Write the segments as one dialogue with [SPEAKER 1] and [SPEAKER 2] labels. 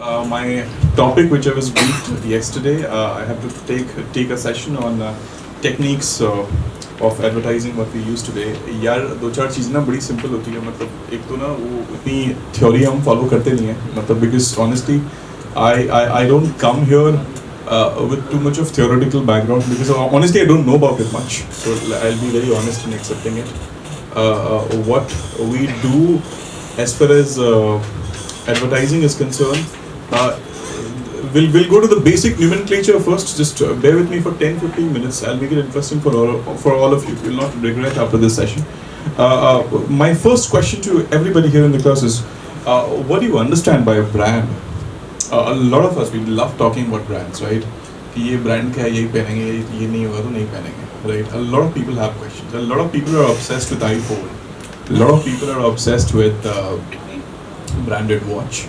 [SPEAKER 1] My topic, which I was briefed yesterday, I have to take a session on techniques of advertising what we use today. यार दो चार चीज़ें ना बड़ी simple होती है, मतलब एक तो ना वो इतनी theory हम follow करते नहीं हैं, मतलब because honestly I don't come here with too much of theoretical background because honestly I don't know about it much, so I'll be very honest in accepting it. What we do as far as advertising is concerned, we'll go to the basic nomenclature first. Just bear with me for 10-15 minutes. I'll make it interesting for all of you. You'll not regret after this session. My first question to everybody here in the class is, what do you understand by a brand? A lot of us, we love talking about brands, right? कि ये brand क्या है, यही पहनेंगे, ये नहीं होगा तो नहीं पहनेंगे, right? A lot of people have questions. A lot of people are obsessed with iPhone. A lot of people are obsessed with branded watch,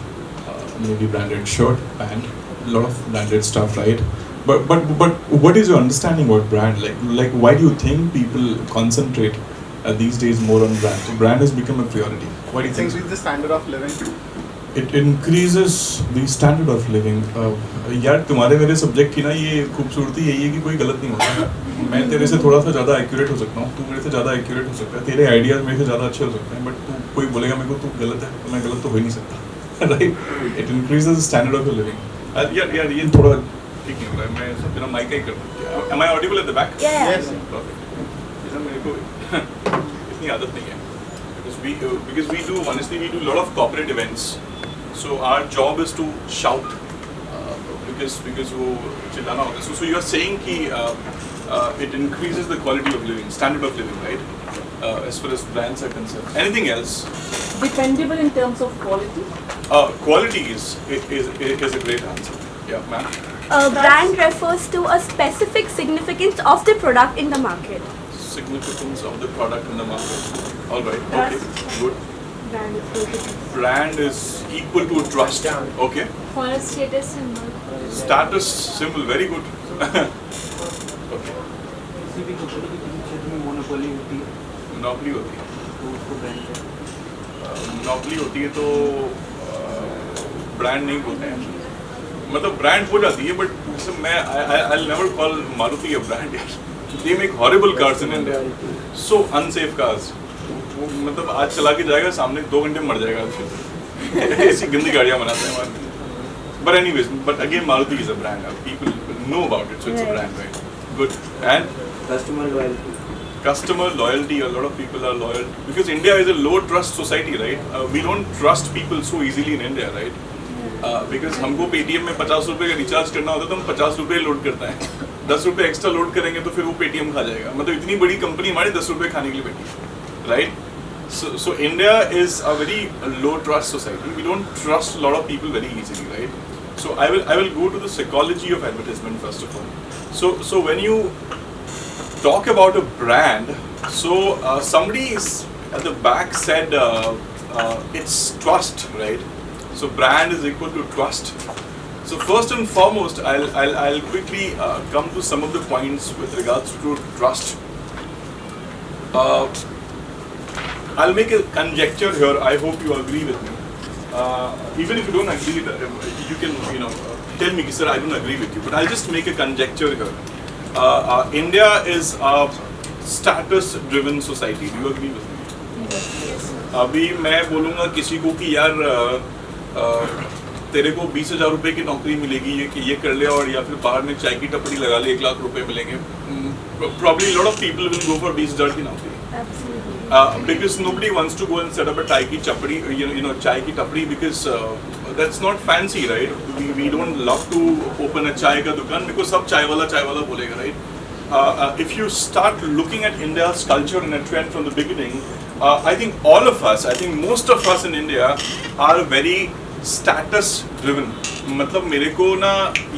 [SPEAKER 1] maybe branded shirt, pant, a lot of branded stuff, right? But what is your understanding about brand? Like why do you think people concentrate these days more on brand? So brand has become a priority. Why do you think?
[SPEAKER 2] It increases the standard of living.
[SPEAKER 1] It increases the standard of living. यार तुम्हारे मेरे subject की ना ये खूबसूरती यही है कि कोई गलत नहीं होता. मैं तेरे से थोड़ा सा ज़्यादा एक्यूरेट हो सकता हूँ, तू मेरे से ज़्यादा एक्यूरेट हो सकता है, तेरे आइडियाज़ मेरे से ज़्यादा अच्छे हो सकते हैं, बट तू कोई बोलेगा मेरे को तू गलत है तो मैं गलत तो हो ही नहीं सकता, right? It increases the standard of living. यार ये थोड़ा ठीक नहीं हो रहा है, मैं सब बिना माइक का ही करता हूँ. Am I audible at the back?
[SPEAKER 2] Yes.
[SPEAKER 1] Perfect. मेरे को इतनी आदत नहीं है because we do honestly we do a lot of corporate events. So our job is to shout because वो चिल्लाना होता है. So you are saying कि it increases the quality of living, standard of living, right? As far as brands are concerned. Anything else?
[SPEAKER 3] Dependable in terms of quality.
[SPEAKER 1] Quality is a great answer. Yeah, ma'am.
[SPEAKER 4] Brand refers to a specific significance of the product in the market.
[SPEAKER 1] Significance of the product in the market. All right. Okay. Good. Brand is equal to trust. Okay.
[SPEAKER 4] For a status symbol.
[SPEAKER 1] Status symbol, very good. Okay.
[SPEAKER 5] किसी भी company के क्षेत्र में monopoly होती है,
[SPEAKER 1] monopoly होती है
[SPEAKER 5] तो उसको ब्रांड है.
[SPEAKER 1] मोनोपोली होती है तो ब्रांड नहीं बोलते हैं. मतलब ब्रांड हो जाती है, बट मैं I'll never call Maruti a brand. They make horrible cars in India. So unsafe cars. वो मतलब आज चला के जाएगा, सामने 2 घंटे में मर जाएगा. ऐसी गंदी गाड़ियाँ बनाते हैं हमारे. But anyways, but again Maruti is a brand. People know about it, so it's a brand, right? Good. And
[SPEAKER 5] customer loyalty.
[SPEAKER 1] customer loyalty, a lot of people are loyal because India is a low trust society, right? We don't trust people so easily in India, right? Because हमको Paytm में 50 रुपए का recharge करना होता है तो हम 50 रुपए लोड करते हैं. 10 रुपए एक्स्ट्रा लोड करेंगे तो फिर वो पेटीएम खा जाएगा. मतलब इतनी बड़ी कंपनी हमारे 10 रुपए खाने के लिए बैठी है, right? So India is a very low trust society. We don't trust a lot of people very easily, right? So I will go to the psychology of advertisement first of all. So when you talk about a brand, so somebody is at the back said it's trust, right? So brand is equal to trust. So first and foremost, I'll quickly come to some of the points with regards to trust. I'll make a conjecture here. I hope you agree with me. Even if you don't agree, you can tell me, sir, I don't agree with you. But I'll just make a conjecture here. India is a status-driven society. Do you agree with me? अभी मैं बोलूँगा किसी को कि यार तेरे को 20,000 रुपए की नौकरी मिलेगी, ये कर ले, और या फिर बाहर में चाय की टपरी लगा ले, 1 लाख रुपए मिलेंगे. Probably a lot of people will go for 20,000 की नौकरी. Because nobody wants to go and set up a chai ki chapri, chai ki tapri, because that's not fancy, right? We don't love to open a chai ka dukan because sab chai wala bolega, right? If you start looking at India's culture and a trend from the beginning, I think most of us in India are very status driven. मतलब मेरे को ना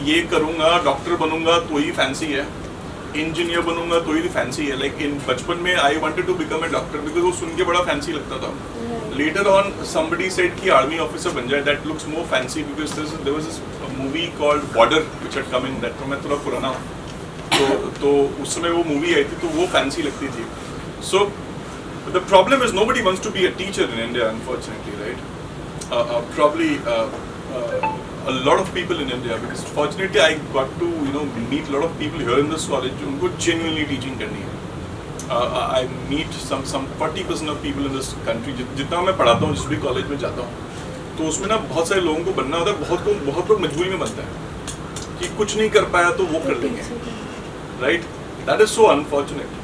[SPEAKER 1] ये करूँगा, doctor बनूँगा तो ही fancy है, engineer बनूंगा तो ही फैंसी है. लाइक इन बचपन में I wanted to become a doctor because वो सुन के बड़ा फैंसी लगता था. लेटर ऑन समबडी सेड कि आर्मी ऑफिसर बन जाए, that looks more fancy because there was this movie called Border which had come in that. तो मैं थोड़ा पुराना हूँ, तो उस समय वो मूवी आई थी तो वो फैंसी लगती थी. So the problem is nobody wants to be a teacher in India, unfortunately, right? Probably a lot of people in India, because fortunately I got to meet a lot of people here in this college उनको genuinely teaching करनी है. I meet some 40% of people in this country. जितना मैं पढ़ाता हूँ जिस भी college में जाता हूँ तो उसमें ना बहुत सारे लोगों को बनना होता है. बहुत लोग मजबूरी में बनता है कि कुछ नहीं कर पाया तो वो कर लेंगे, right? That is so unfortunate.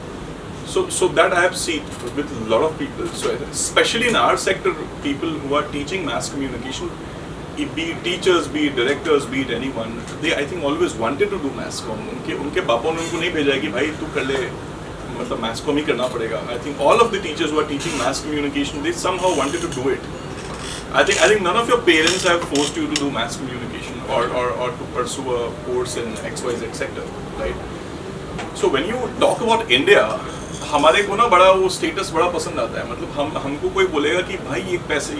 [SPEAKER 1] So that I have seen with a lot of people. So especially in our sector, people who are teaching mass communication, be it teachers, be it directors, be it anyone, they I think always wanted to do mass comm. उनके पापा ने उनको नहीं भेजा कि भाई तू कर ले, मतलब mass comm ही करना पड़ेगा. I think all of the teachers who are teaching mass communication, they somehow wanted to do it. I think none of your parents have forced you to do mass communication or to pursue a course in XYZ sector, right? So when you talk about India, हमारे को ना बड़ा वो status बड़ा पसंद आता है. मतलब हमको कोई बोलेगा कि भाई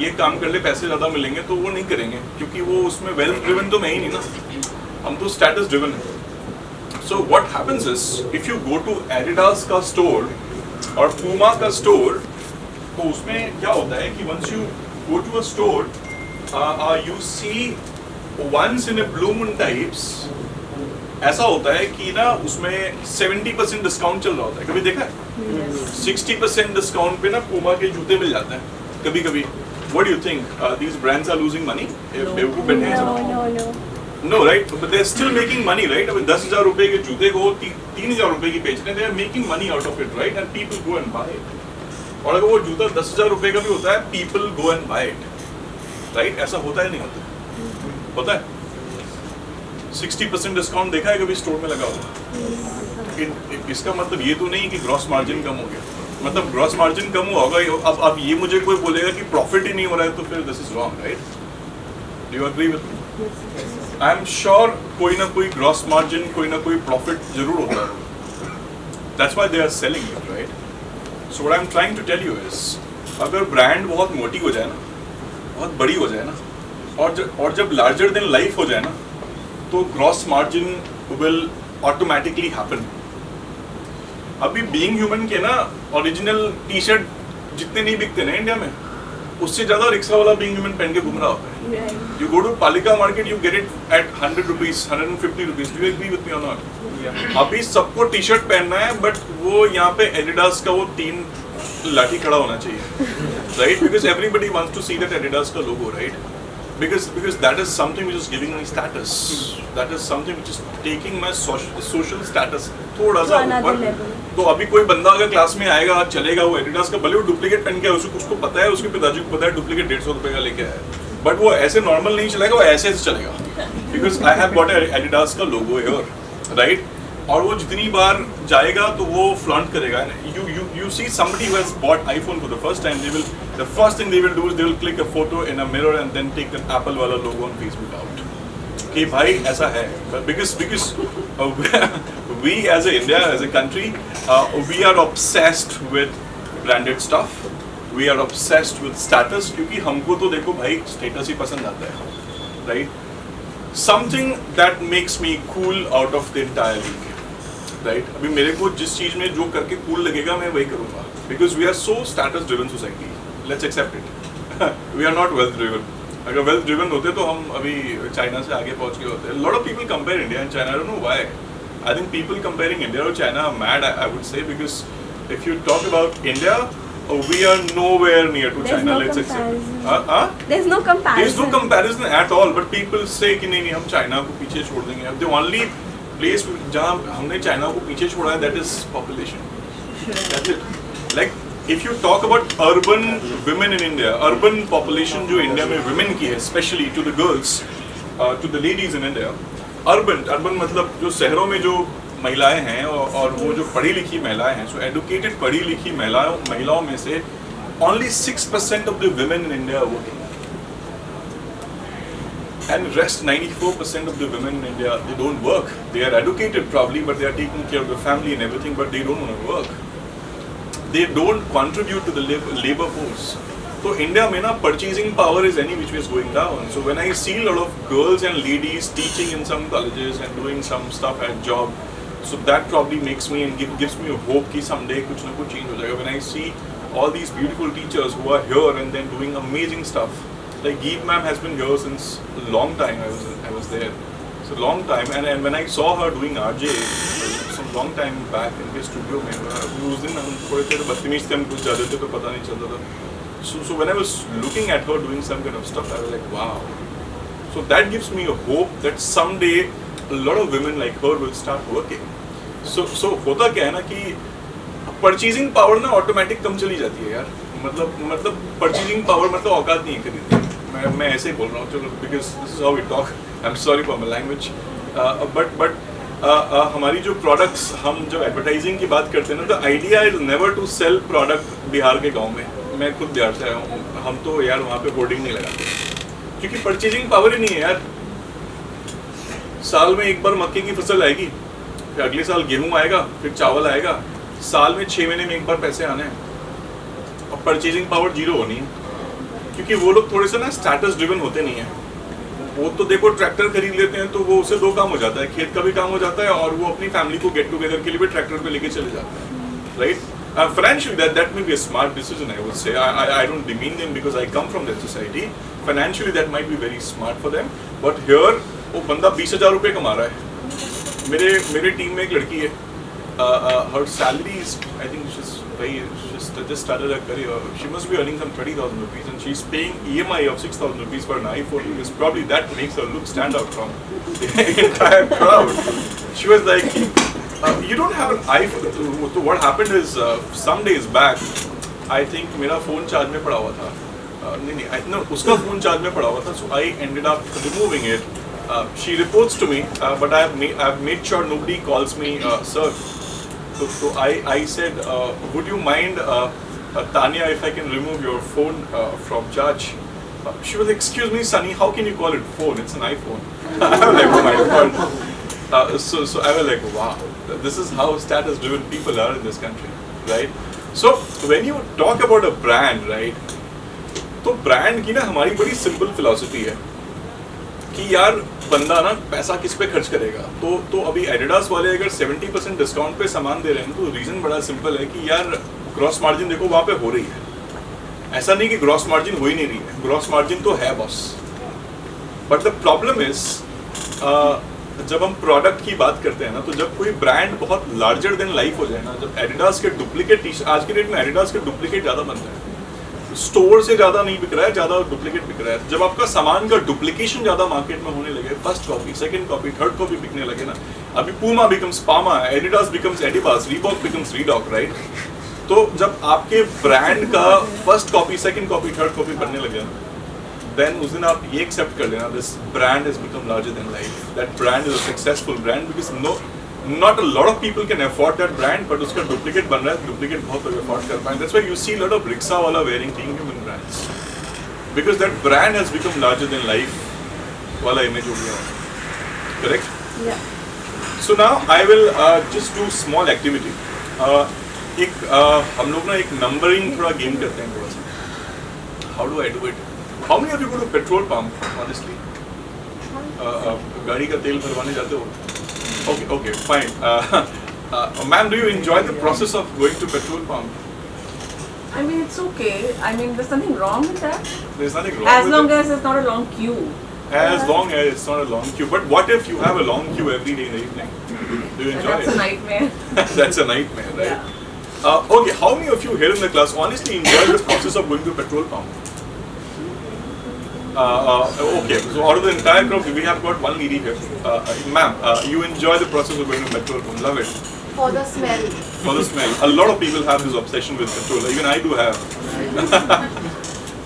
[SPEAKER 1] ये काम कर ले, पैसे ज़्यादा मिलेंगे, तो वो नहीं करेंगे क्योंकि वो उसमें वेल्थ ड्रिवन तो मैं ही नहीं ना, हम तो स्टेटस ड्रिवन है. So what happens is if you go to Adidas का स्टोर और पूमा का स्टोर, तो उसमें क्या होता है कि once you go to a store you see once in a blue moon types, ऐसा होता है कि ना उसमें 70% डिस्काउंट चल रहा होता है. कभी देखा है? 60% डिस्काउंट पे ना पूमा के जूते मिल जाते हैं कभी कभी. What do you think these brands are losing money? बेवकूफ बैठे हैं सब. No right, but they are still making money, right? अभी 10,000 रुपए के जूते को 3,000 रुपए की बेच रहे हैं. They are making money out of it, right? And people go and buy it. और अगर वो जूता 10,000 रुपए का भी होता है, people go and buy it, right? ऐसा होता है नहीं होता? होता है. 60% डिस्काउंट देखा है कभी स्टोर में लगा हुआ? इसका मतलब ये तो नहीं कि ग्रॉस मार्जिन कम हो गया. मतलब ग्रॉस मार्जिन कम हुआ होगा. अब ये मुझे कोई बोलेगा कि प्रॉफिट ही नहीं हो रहा है, तो फिर this is wrong, right? Do you agree with me? I am sure कोई ना कोई ग्रॉस मार्जिन, कोई ना कोई प्रॉफिट जरूर होता है. That's why they are selling it, right? So what I am trying to tell you is, अगर ब्रांड बहुत मोटी हो जाए ना, बहुत बड़ी हो जाए ना, और जब लार्जर देन लाइफ हो जाए ना, तो gross margin will automatically happen. अभी बीइंग ह्यूमन के ना ओरिजिनल टी शर्ट जितने नहीं बिकते ना इंडिया में, उससे ज्यादा रिक्शा वाला बीइंग ह्यूमन पहन के घूम रहा होता है. You go to Palika market, you get it at 100 rupees, 150 rupees. Do you agree with me और नॉट? अभी सबको टी शर्ट पहनना है, बट वो यहाँ पे एडिडास का वो 3 लाठी खड़ा होना चाहिए, right? Because everybody wants to see that Adidas का logo, right? Because that is something which is giving me status. That is something which is taking my social status थोड़ा सा ऊपर. तो अभी कोई बंदा अगर क्लास में आएगा, चलेगा, वो एडिडास का भले वो डुप्लीकेट पहन के आए, उसको पता है, उसके पिताजी को पता है डुप्लीकेट 150 रुपए का लेके आया है, बट वो ऐसे नॉर्मल नहीं चलेगा, वो ऐसे चलेगा. Because I have got Adidas का लोगो हियर, राइट? और वो जितनी बार जाएगा तो वो फ्लॉन्ट करेगा. You see somebody who has bought iPhone for the first time, the first thing they will do is they will click a photo in a mirror and then take the Apple वाला logo on Facebook out. कि भाई ऐसा है. Because we as a India, as a country, we are obsessed with branded stuff. We are obsessed with status, क्योंकि हमको तो देखो भाई status ही पसंद आता है, right? Something that makes me cool out of the entire league. Right? अभी मेरे को जिस चीज में जो करके कूल लगेगा मैं वही करूंगा. Because we are so status driven society. Let's accept it. We are not wealth driven. अगर वेल्थ ड्रिवन होते तो हम अभी चाइना से आगे पहुंच गए होते. Lot of people compare India and China. I don't know why. I think people comparing India और China are mad, I would say, because if you talk about India, we are nowhere near to China. Let's accept.
[SPEAKER 4] There's no comparison.
[SPEAKER 1] There's no comparison at all. But people say कि नहीं हम China को पीछे छोड़ देंगे. The only place जहाँ हमने China को पीछे छोड़ा है, that is population. That's it. Like if you talk about urban women in India, urban population जो इंडिया में women की है, especially to the girls, to the ladies in India, urban मतलब जो शहरों में जो महिलाएं हैं और वो जो पढ़ी लिखी महिलाएं हैं, so educated पढ़ी लिखी महिलाओं में से only 6% of the women in India are working. And rest 94% of the women in India, they don't work. They are educated probably, but they are taking care of the family and everything, but they don't want to work. They don't contribute to the labor force. So India में ना purchasing power is any which way is going down. So when I see a lot of girls and ladies teaching in some colleges and doing some stuff at job, so that probably makes me and gives me a hope कि someday कुछ ना कुछ change हो जाएगा. When I see all these beautiful teachers who are here and then doing amazing stuff, like Geet ma'am has been here since a long time. I was there, so long time. And when I saw her doing RJ some long time back in the studio में, उस दिन हम थोड़े थोड़े बदतमीज थे, हम कुछ ज़्यादा थे तो पता नहीं चलता था. So when I was looking at her doing some kind of stuff, I was like, wow. So that gives me a hope that someday a lot of women like her will start working. So होता क्या है ना कि purchasing power ना automatic कम चली जाती है यार. मतलब परचेजिंग पावर मतलब औकात नहीं है खरीदने. मैं ऐसे ही बोल रहा हूँ, चलो, because this is how we talk. I am sorry for my language. But हमारी जो प्रोडक्ट्स, हम जब एडवर्टाइजिंग की बात करते हैं ना, the idea is never to sell product Bihar के गाँव में. मैं खुद बिहार से आया हूँ, हम तो यार वहाँ पे होर्डिंग नहीं लगाते क्योंकि परचेजिंग पावर ही नहीं है यार. साल में एक बार मक्के की फसल आएगी, फिर अगले साल गेहूँ आएगा, फिर चावल आएगा. साल में 6 महीने में एक बार पैसे आने हैं और परचेजिंग पावर जीरो होनी है. क्योंकि वो लोग थोड़े से ना स्टेटस ड्रिवन होते नहीं है. वो तो देखो ट्रैक्टर खरीद लेते हैं तो वो उससे 2 काम हो जाता है, खेत का भी काम हो जाता है और वो अपनी फैमिली को गेट टुगेदर के लिए भी ट्रैक्टर पे लेके चले जाते हैं, right? Financially that may be a smart decision, I would say. I don't demean them because I come from that society. Financially that might be very smart for them. But here वो बंदा 20,000 रुपये कमा रहा है. मेरे team में एक लड़की है. Her salary is, I think she's just started her career. She must be earning some 30,000 rupees and she's paying EMI of 6,000 rupees for an iPhone because probably that makes her look stand out from the entire crowd. She was like, you don't have an iPhone. So what happened is some days back, I think मेरा phone charge में पड़ा हुआ था. नहीं, उसका phone charge में पड़ा हुआ था. So I ended up removing it. She reports to me, but I've made sure nobody calls me sir. So I said, would you mind, Tanya, if I can remove your phone from charge? She was like, excuse me, Sunny, how can you call it phone? It's an iPhone. I was like, oh my God. So I was like, wow, this is how status-driven people are in this country, right? So when you talk about a brand, right? तो brand की ना हमारी बड़ी simple philosophy है कि यार बंदा ना पैसा किस पे खर्च करेगा. तो अभी एडिडास वाले अगर 70% डिस्काउंट पे सामान दे रहे हैं तो रीज़न बड़ा सिंपल है कि यार ग्रॉस मार्जिन देखो वहाँ पे हो रही है. ऐसा नहीं कि ग्रॉस मार्जिन हो ही नहीं रही है, ग्रॉस मार्जिन तो है boss. But the problem is जब हम प्रोडक्ट की बात करते हैं ना, तो जब कोई ब्रांड बहुत लार्जर देन लाइफ हो जाए ना, जब एडिडास के डुप्लीकेट आज के डेट में एडिडास के डुप्लीकेट ज़्यादा बनते हैं. स्टोर से ज़्यादा नहीं बिक रहा है, ज़्यादा डुप्लीकेट बिक रहा है. जब आपका सामान का डुप्लीकेशन ज़्यादा मार्केट में होने लगे, first copy, second copy, third copy बिकने लगे ना, अभी Puma becomes Pama, Adidas becomes Adibas, Reebok becomes Reedok, right? तो जब आपके ब्रांड का first copy, second copy, third copy बनने लगे ना, then उस दिन आप ये एक्सेप्ट कर लेना, this brand has become larger than life. That brand is a successful brand because not a lot of people can afford that brand, but उसका डुप्लीकेट बन रहा है, डुप्लीकेट बहुत लोग अफोर्ड कर पाएंगे. That's why you see a lot of rickshaw वाला wearing premium brands because that brand has become larger than life वाला image हो गया. Correct?
[SPEAKER 3] Yeah.
[SPEAKER 1] So now I will just do small activity. एक हम लोग ना एक नंबरिंग थोड़ा गेम करते हैं थोड़ा सा. How do I do it? How many of you go to petrol pump? Honestly, गाड़ी का तेल भरवाने जाते हो? Okay, fine. Ma'am, do you enjoy the process of going to petrol pump?
[SPEAKER 3] I mean, it's okay. I mean, there's nothing wrong with that.
[SPEAKER 1] There's nothing wrong
[SPEAKER 3] As
[SPEAKER 1] with
[SPEAKER 3] long
[SPEAKER 1] it.
[SPEAKER 3] as it's not a long queue.
[SPEAKER 1] As long as it's not a long queue. But what if you have a long queue every day in the evening? Do you enjoy
[SPEAKER 3] That's
[SPEAKER 1] it?
[SPEAKER 3] a nightmare.
[SPEAKER 1] That's a nightmare, right?
[SPEAKER 3] Yeah.
[SPEAKER 1] Okay, how many of you here in the class honestly enjoy the process of going to petrol pump? Okay, so out of the entire crowd, we have got one lady here. Ma'am, you enjoy the process of going to petrol pump, love it?
[SPEAKER 2] For the smell.
[SPEAKER 1] For the smell. A lot of people have this obsession with petrol, even I do have.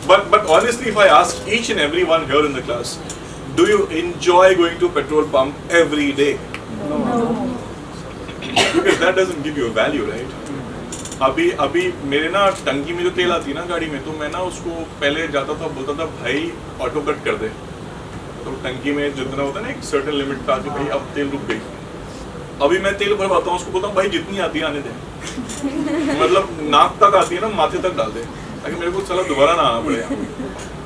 [SPEAKER 1] But honestly, if I ask each and every one here in the class, do you enjoy going to petrol pump every day?
[SPEAKER 3] No.
[SPEAKER 1] Because that doesn't give you a value, right? अभी मेरे ना टंकी में जो तेल आती है ना गाड़ी में, तो मैं ना उसको पहले जाता था, बोलता था भाई ऑटो कट कर दे. तो टंकी में जितना होता है ना एक सर्टेन लिमिट था कि भाई अब तेल रुक गई. अभी मैं तेल भरवाता हूँ, उसको बोलता हूँ भाई जितनी आती है आने दे. मतलब नाक तक आती है ना, माथे तक डाल दे ताकि मेरे को चला दोबारा ना आना पड़े.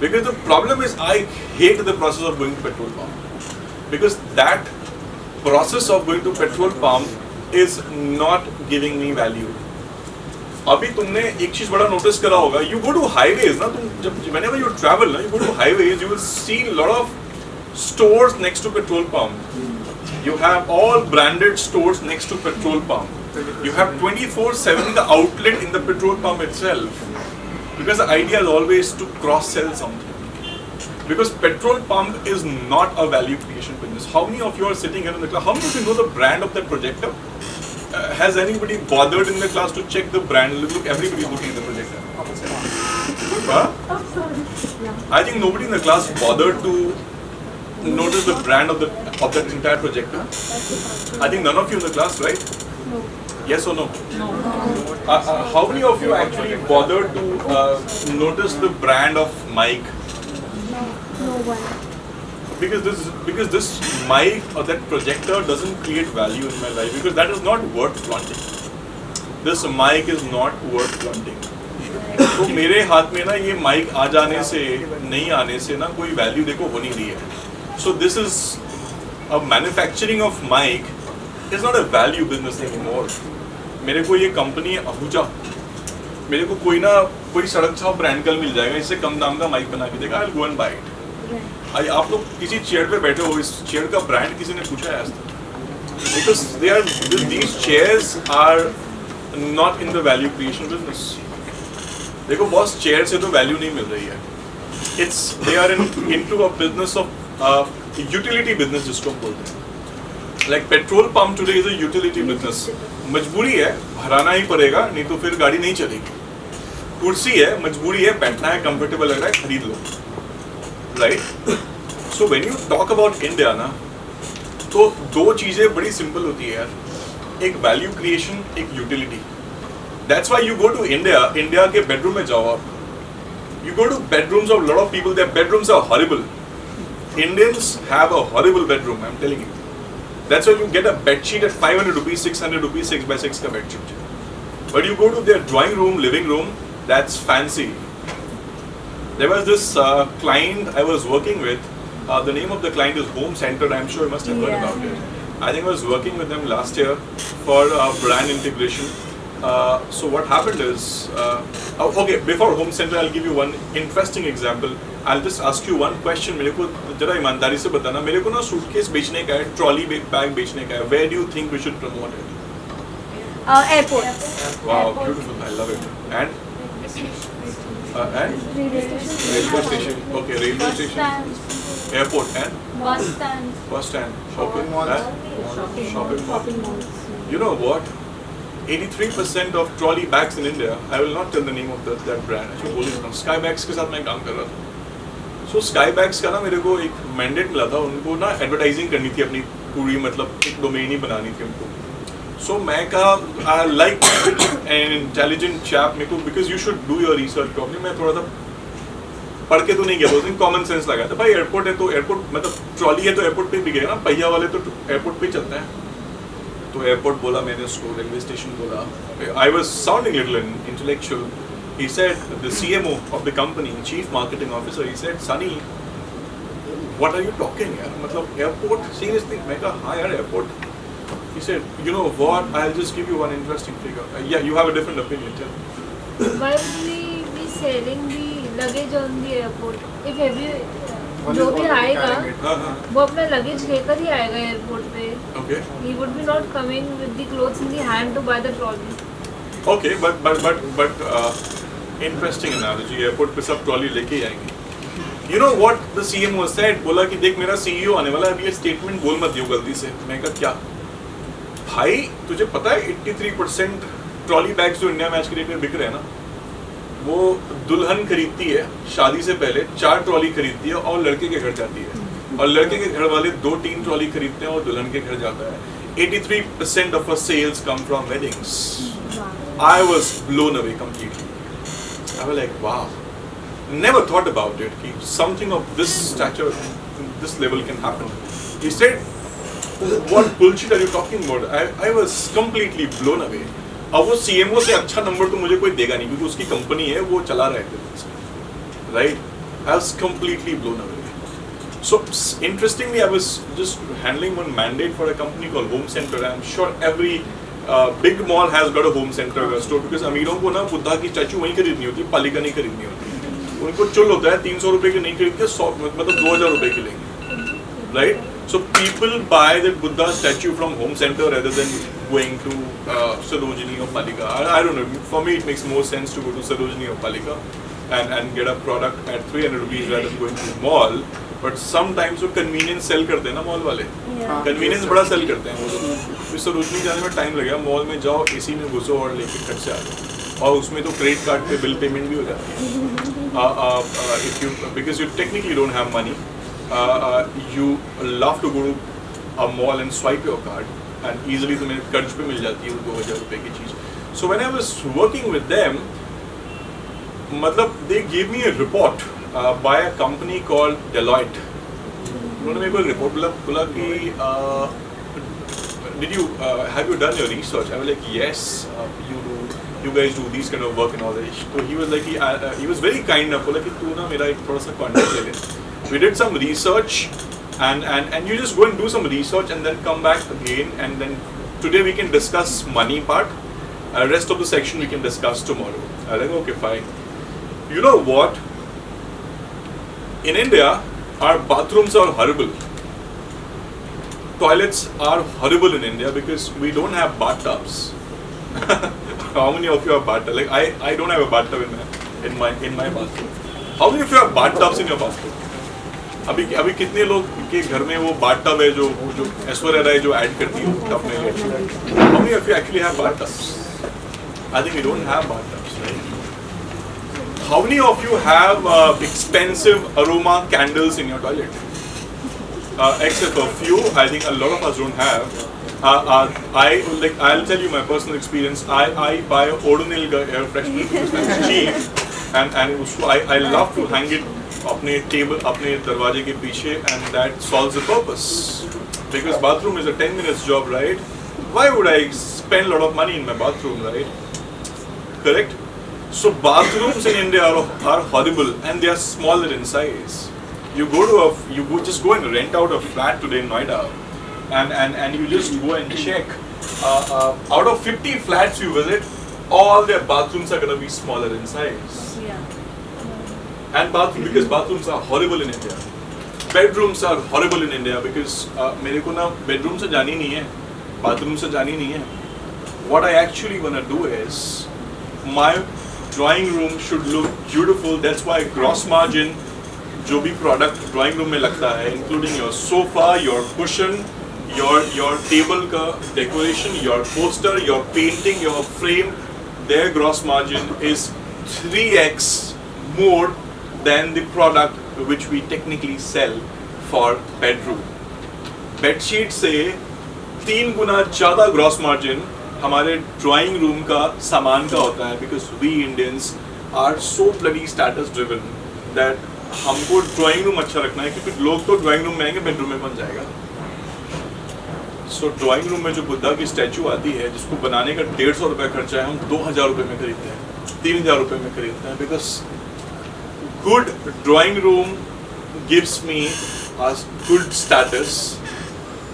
[SPEAKER 1] Because the problem is I hate the process of going to petrol pump because that process of going to petrol pump is not giving me value. अभी तुमने एक चीज बड़ा नोटिस करा होगा, यू गो टू हाईवेज ना, तुम जब whenever you travel ना, you go to highways, you will see a lot of stores next to petrol pump. You have all branded stores next to petrol pump. You have 24/7 the outlet in the petrol pump itself. Because the idea is always to cross-sell something. Because petrol pump is not a value creation business. How many of you are sitting here in the class? How many of you know the brand of that projector? Has anybody bothered in the class to check the brand? Look, everybody is looking at the projector. Huh? I think nobody in the class bothered to notice the brand of that entire projector. I think none of you in the class, right?
[SPEAKER 4] No.
[SPEAKER 1] Yes or no? No. How many of you actually bothered to notice the brand of mic?
[SPEAKER 4] No one.
[SPEAKER 1] Because this mic or that projector doesn't create value in my life, because that is not worth flaunting. This mic is not worth flaunting. तो मेरे हाथ में ना ये mic आ जाने से नहीं आने से ना कोई वैल्यू देखो हो नहीं रही है. So this is a manufacturing of mic is not a value business anymore. मेरे को ये कंपनी अहूजा, मेरे को कोई सड़क छाप ब्रांड कल मिल जाएगा, इससे कम दाम का माइक बना के देगा, I'll go and buy it. आप लोग किसी चेयर पे बैठे हो, इस चेयर का ब्रांड किसी ने पूछा है आज तक? Because these chairs are not in the value creation business. देखो बॉस, चेयर से तो वैल्यू नहीं मिल रही है. They are into a business of utility business जिसको हम बोलते हैं. Like petrol pump today is a utility business. मजबूरी है, भराना ही पड़ेगा, नहीं तो फिर गाड़ी नहीं चलेगी. कुर्सी है, मजबूरी है, बैठना है, कंफर्टेबल लग रहा है, खरीद लो. Right? So when you talk about India ना, तो दो चीजें बड़ी सिंपल होती है यार. एक वैल्यू क्रिएशन, एक utility. That's why you go to India. India के बेडरूम में जाओ आप. You go to bedrooms of a lot of people. Their bedrooms are horrible. Indians have a horrible bedroom. I'm telling you. That's why you get a bed sheet at 500 rupees, 600 rupees, 6x6 का bed sheet. But you go to their drawing room, living room, that's fancy. There was this client I was working with. The name of the client is Home Center. I'm sure you must have heard about it. I think I was working with them last year for brand integration. So what happened is, okay, before Home Center, I'll give you one interesting example. I'll just ask you one question. मेरे को जरा ईमानदारी से बताना. मेरे को ना suitcase बेचने का है, ट्रॉली बैग बेचने का है. Where do you think we should promote it?
[SPEAKER 4] Airport.
[SPEAKER 1] Wow, beautiful. I love it. And railway station. Okay, railway station. Airport and
[SPEAKER 4] Bus stand.
[SPEAKER 1] bus stand. Shopping mall. Shopping mall. You know what? 83% of trolley bags in India. I will not tell the name of that brand. actually बोल देता हूँ. Sky bags के साथ मैं काम कर रहा था. So Sky bags का ना मेरे को एक मैंडेट मिला था. उनको ना एडवर्टाइजिंग करनी थी अपनी पूरी, मतलब एक डोमेन ही बनानी थी उनको. So मैं कहा I like an intelligent chap. मेरे को because you should do your research properly. मैं थोड़ा सा पढ़ के तो नहीं गया, उस दिन कॉमन सेंस लगा था. भाई एयरपोर्ट है तो एयरपोर्ट, मतलब ट्रॉली है तो एयरपोर्ट पे भी गया ना, पहिया वाले तो एयरपोर्ट पे चलते हैं. तो एयरपोर्ट बोला मैंने उसको, रेलवे स्टेशन बोला. I was sounding little intellectual. He said the CMO of the company, chief marketing officer, he said Sunny what are you talking यार, मतलब एयरपोर्ट सीरियसली. मैं कहा हाँ यार airport. He said you know what, I will just give you one interesting figure. Yeah you have a different opinion.
[SPEAKER 2] Why would we be selling the luggage on the airport? If जो भी आएगा वो अपना luggage लेकर ही आएगा airport पे.
[SPEAKER 1] Okay.
[SPEAKER 2] He would be not coming with the clothes in the hand to buy the trolley.
[SPEAKER 1] Okay, but interesting analogy. Airport पे सब ट्रॉली लेके ही आएंगे. You know what the CMO said? बोला कि देख मेरा CEO आने वाला है, अभी ये स्टेटमेंट बोल मत दियो गलती से. मैं कहा क्या भाई, तुझे पता है 83% ट्रॉली बैग्स जो इंडिया में आज के डेट में बिक रहे हैं ना, वो दुल्हन खरीदती है शादी से पहले 4 ट्रॉली खरीदती है और लड़के के घर जाती है, और लड़के के घर वाले 2-3 ट्रॉली खरीदते हैं और दुल्हन के घर जाता है. 83% of our sales come from weddings. I was blown away completely. I was like, wow. Never thought about it. Something of this stature, this level can happen. He said, what bullshit are you talking about? I was completely blown away. अब वो CMO से अच्छा number तो मुझे कोई देगा नहीं, क्योंकि उसकी कंपनी है, वो चला रहा है, right. I was completely blown away. So interestingly, I was just handling one mandate for a company called Home Center. I'm sure every big mall has got a home center store because अमीरों को ना बुद्धा की statue वहीं खरीदनी होती है, पालिका नहीं खरीदनी होती. उनको चुल होता है 300 रुपए की नहीं खरीद के 100 मतलब 2000 रुपए की लेंगे, right? So people buy the Buddha statue from home center rather than going to Sarojini or Palika. I don't know. For me, it makes more sense to go to Sarojini or Palika and get a product at 300 rupees rather than going to the mall. But sometimes वो convenience sell करते हैं ना mall वाले. Convenience बड़ा sell करते हैं वो लोग. फिर सरोजनी जाने में टाइम लगेगा. मॉल में जाओ, एसी में घुसो और लेके खट से आ जाओ. और उसमें तो क्रेडिट कार्ड पे बिल पेमेंट भी हो जाती है. If you because you technically don't have money. You love to go to a mall and swipe your card and easily तुम्हें कर्ज पे मिल जाती है वो 2000 रुपए की चीज. So when I was working with them, मतलब they gave me a report by a company called Deloitte. उन्होंने मेरे को एक रिपोर्ट बोला कि did you have you done your research? I was like yes, you guys do these kind of work and all that. So he was like he was very kind enough बोला कि तू ना मेरा एक थोड़ा सा कॉन्टेक्ट ले ले. We did some research and you just go and do some research and then come back again and then today we can discuss money part. Rest of the section we can discuss tomorrow. I was like okay fine. You know what? In India, our bathrooms are horrible. Toilets are horrible in India because we don't have bathtubs. How many of you have bathtubs? Like I don't have a bathtub in my bathroom. How many of you have bathtubs in your bathroom? अभी कितने लोग के घर में वो bathtub है जो ऐश्वर्या राय जो ऐड करती है टब में लेके. How many of you actually have bathtubs? I think we don't have bathtubs, right? How many of you have expensive aroma candles in your toilet? Except a few, I think a lot of us don't have. I'll tell you my personal experience. I buy Odonil air freshener because it's cheap, and I love to hang it अपने table अपने दरवाजे के पीछे and that solves the purpose because bathroom is a 10 minutes job, right? Why would I spend a lot of money in my bathroom, right? Correct? So bathrooms in India are horrible and they are smaller in size. You just go and rent out a flat today in Noida and you just go and check out of 50 flats you visit, all their bathrooms are going to be smaller in size. And because bathrooms are horrible in India. Bedrooms are horrible in India because मेरे को ना bedroom से जानी नहीं है, bathroom से जानी नहीं है. What I actually want to do is my drawing room should look beautiful. That's why gross margin जो भी product drawing room में लगता है, including your sofa, your cushion, your table का decoration, your poster, your painting, your frame, their gross margin is 3x more than the product which we technically sell for bedroom. Bedsheet से 3 गुना ज़्यादा gross margin हमारे drawing room का सामान का होता है because we Indians are so bloody status driven that हमको drawing room अच्छा रखना है क्योंकि लोग तो drawing room में आएंगे bedroom में बन जाएगा. So drawing room में जो बुद्धा की statue आती है जिसको बनाने का 150 रुपये खर्चा है हम 2000 रुपये में खरीदते हैं, 3000 रुपये में खरीदते हैं because good drawing room gives me a good status.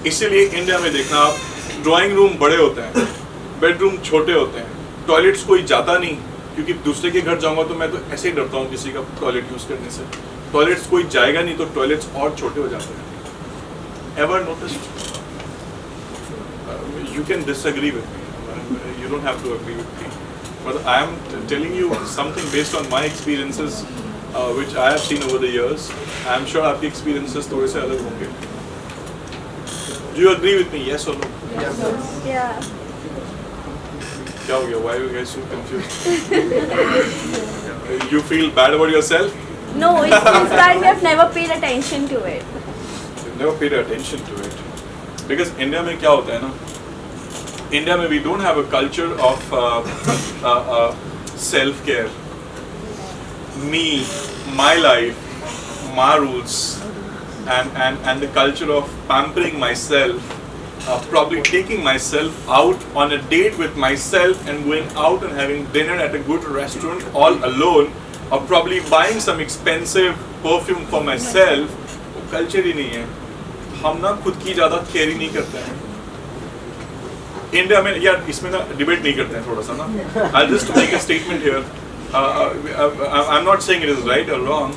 [SPEAKER 1] इसीलिए इंडिया में देखना आप ड्राइंग रूम बड़े होते हैं, बेडरूम छोटे होते हैं, टॉयलेट्स कोई जाता नहीं क्योंकि दूसरे के घर जाऊंगा तो मैं तो ऐसे ही डरता हूँ किसी का टॉयलेट यूज करने से. टॉयलेट्स कोई जाएगा नहीं तो टॉयलेट्स और छोटे हो जाते हैं. Ever noticed? You can disagree with me. You don't have to agree with me. But I am telling you something based on my experiences. Which I have seen over the years. I am sure आपके experiences थोड़े से अलग होंगे. Do you agree with me? Yes or no?
[SPEAKER 4] Yes. Yeah.
[SPEAKER 1] क्या हो गया? Why are you guys so confused? You feel bad about yourself?
[SPEAKER 4] No, it's just that we have never paid attention to it.
[SPEAKER 1] You've never paid attention to it. Because India में क्या होता है ना? India में we don't have a culture of self-care. Me, my life, my rules, and the culture of pampering myself, probably taking myself out on a date with myself and going out and having dinner at a good restaurant all alone, or probably buying some expensive perfume for myself, वो culture ही नहीं है. हम ना खुद की ज़्यादा care ही नहीं करते हैं. इंडिया में यार इसमें ना डिबेट नहीं करते हैं थोड़ा सा ना. I'll just make a statement here. I'm not saying it is right or wrong,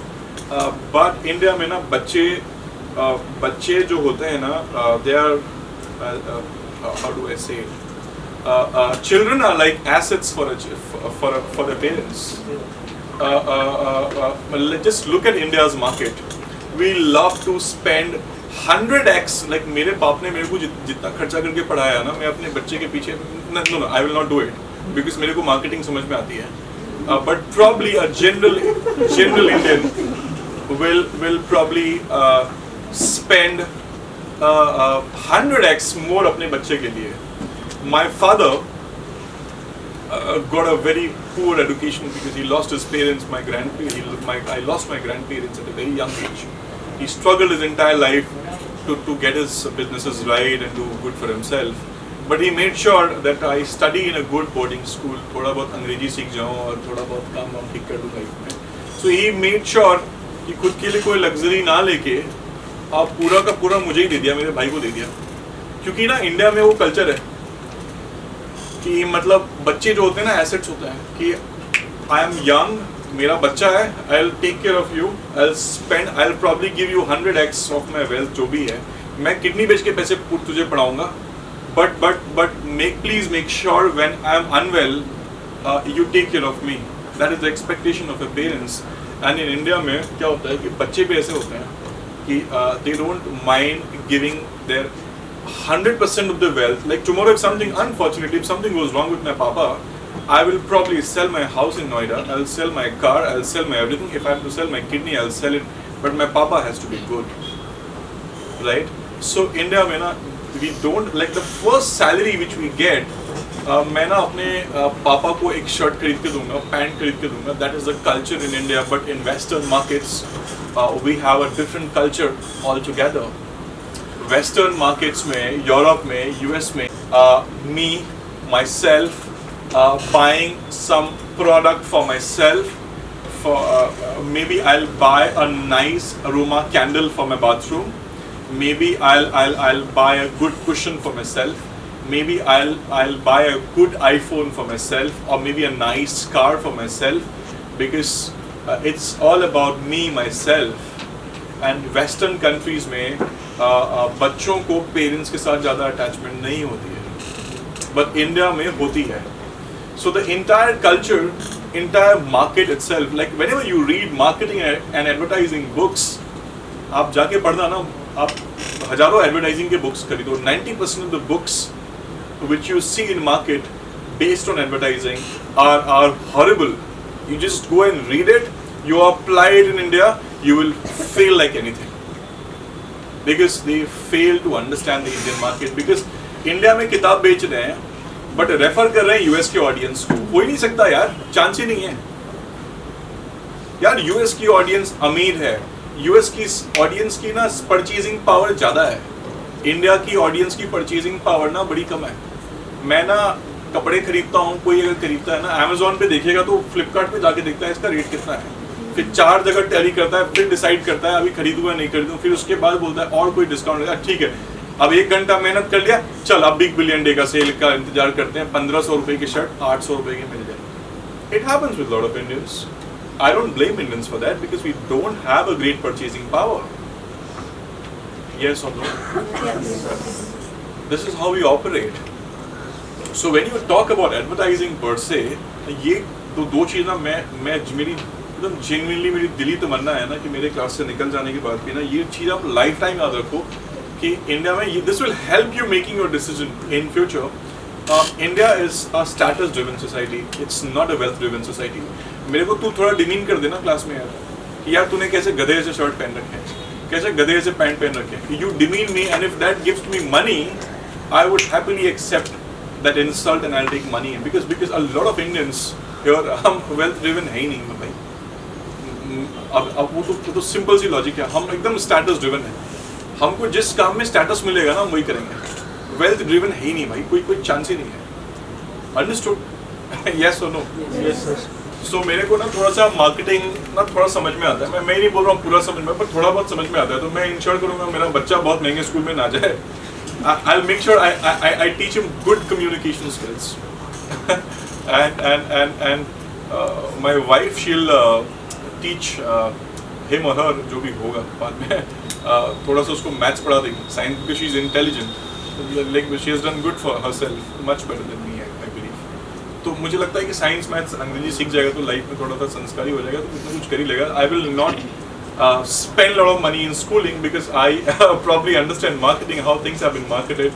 [SPEAKER 1] but India में ना बच्चे जो होते हैं ना, they are how do I say it? Children are like assets for their parents. Just look at India's market. We love to spend 100x. Like मेरे बाप ने मेरे को जितना खर्चा करके पढ़ाया ना, मैं अपने बच्चे के पीछे no, I will not do it because मेरे को मार्केटिंग समझ में आती है. But probably a general Indian will probably spend 100x more अपने बच्चे के लिए. My father got a very poor education because he lost his parents. I lost my grandparents at a very young age. He struggled his entire life to get his businesses right and do good for himself. But he made sure that I study in a good boarding school. थोड़ा बहुत अंग्रेजी सीख जाऊँ और थोड़ा बहुत काम ठीक कर दूँ लाइफ में. So he made sure कि खुद के लिए कोई लग्जरी ना लेके आप पूरा का पूरा मुझे ही दे दिया, मेरे भाई को दे दिया. क्योंकि ना इंडिया में वो कल्चर है कि मतलब बच्चे जो होते हैं ना एसेट्स होते हैं कि आई एम यंग, मेरा बच्चा है, I will take care of you, I will spend, I will probably give you 100x of my wealth जो भी है, मैं किडनी बेच के पैसे तुझे पढ़ाऊंगा, but please make sure when I am unwell you take care of me. That is the expectation of the parents. And in India में क्या होता है कि बच्चे भी ऐसे होते हैं कि they don't mind giving their 100% of the wealth. Like tomorrow, if something unfortunately, if something goes wrong with my papa, I will probably sell my house in Noida. I'll sell my car. I'll sell my everything. If I have to sell my kidney, I'll sell it. But my papa has to be good, right? So India में ना we don't like the first salary which we get. मैं ना अपने पापा को एक shirt खरीद के दूंगा, पैंट खरीद के दूंगा. That is the culture in India. But in Western markets, we have a different culture altogether. Western markets में, Europe में, US में, me, myself, buying some product for myself, for maybe I'll buy a nice aroma candle for my bathroom, maybe I'll buy a good cushion for myself, maybe I'll buy a good iPhone for myself, or maybe a nice car for myself, because it's all about me, myself. And Western countries में बच्चों को parents के साथ ज़्यादा attachment नहीं होती है, but India में होती है. So the entire culture, entire market itself, like whenever you read marketing and advertising books, आप जाके पढ़ना ना, आप हजारों एडवर्टाइजिंग के बुक्स खरीदो. 90% of the books which you see in market based on advertising are horrible. You just go and read it, you apply it in India, you will fail like anything, because they fail to understand the Indian market. Because India में किताब बेच रहे हैं but refer कर रहे हैं US के audience को. हो ही नहीं सकता यार, चांस ही नहीं है यार. US की ऑडियंस अमीर है, US की ऑडियंस की ना परचेजिंग पावर ज़्यादा है, इंडिया की ऑडियंस की परचेजिंग पावर ना बड़ी कम है. मैं ना कपड़े खरीदता हूँ, कोई अगर खरीदता है ना अमेजोन पे देखेगा तो फ्लिपकार्ट पे जाके देखता है इसका रेट कितना है, फिर 4 जगह टैली करता है, फिर डिसाइड करता है अभी खरीदूंगा नहीं खरीदूँ, फिर उसके बाद बोलता है और कोई डिस्काउंट देगा. ठीक है, अब 1 घंटा मेहनत कर लिया, चल अब बिग बिलियन डे का सेल का इंतजार करते हैं, 1500 रुपए की शर्ट 800 रुपए की मिल जाए. It happens with lot of Indians. I don't blame Indians for that because we don't have a great purchasing power. Yes or no? This is how we operate. So when you talk about advertising per se, ये तो दो चीज़ ना मैं मेरी एकदम genuinely मेरी दिली तमन्ना है ना कि मेरे क्लास से निकल जाने के बाद भी ना ये चीज़ आप लाइफ टाइम याद रखो कि इंडिया में this will help you making your decision in future. India is a status driven society, it's not a wealth driven society. मेरे को तू थोड़ा डिमीन कर देना क्लास में यार कि यार तूने कैसे गधे से शर्ट पहन रखे हैं, कैसे गधे से पैंट पहन रखे हैं. You demean me and if that gives me money I would happily accept that insult and I'll take money in because a lot of Indians here हम wealth driven है ही नहीं भाई. अब वो तो सिंपल सी लॉजिक है, हम एकदम स्टेटस ड्रिवन है. हमको जिस काम में स्टेटस मिलेगा ना हम वही करेंगे. वेल्थ ड्रिवन है ही नहीं भाई, कोई चांस ही नहीं है. Understood? Yes or no? Yes sir. So मेरे को ना थोड़ा सा मार्केटिंग ना थोड़ा समझ में आता है. मैं नहीं बोल रहा हूँ पूरा समझ में, पर थोड़ा बहुत समझ में आता है. तो मैं इंश्योर करूँगा मेरा बच्चा बहुत महंगे स्कूल में ना जाए I'll make sure I teach him good communication skills. and my wife, she'll teach him or her, जो भी होगा बाद में, थोड़ा सा उसको मैथ्स पढ़ा देंगे, science, because she's intelligent, like she has done good for herself, much better than me, I believe. तो मुझे लगता है कि साइंस, मैथ्स, अंग्रेजी सीख जाएगा तो लाइफ में थोड़ा सा संस्कारी हो जाएगा, तो कुछ ना कुछ कर ही लेगा. I will not spend a lot of money in schooling because I probably understand marketing, how things have been marketed,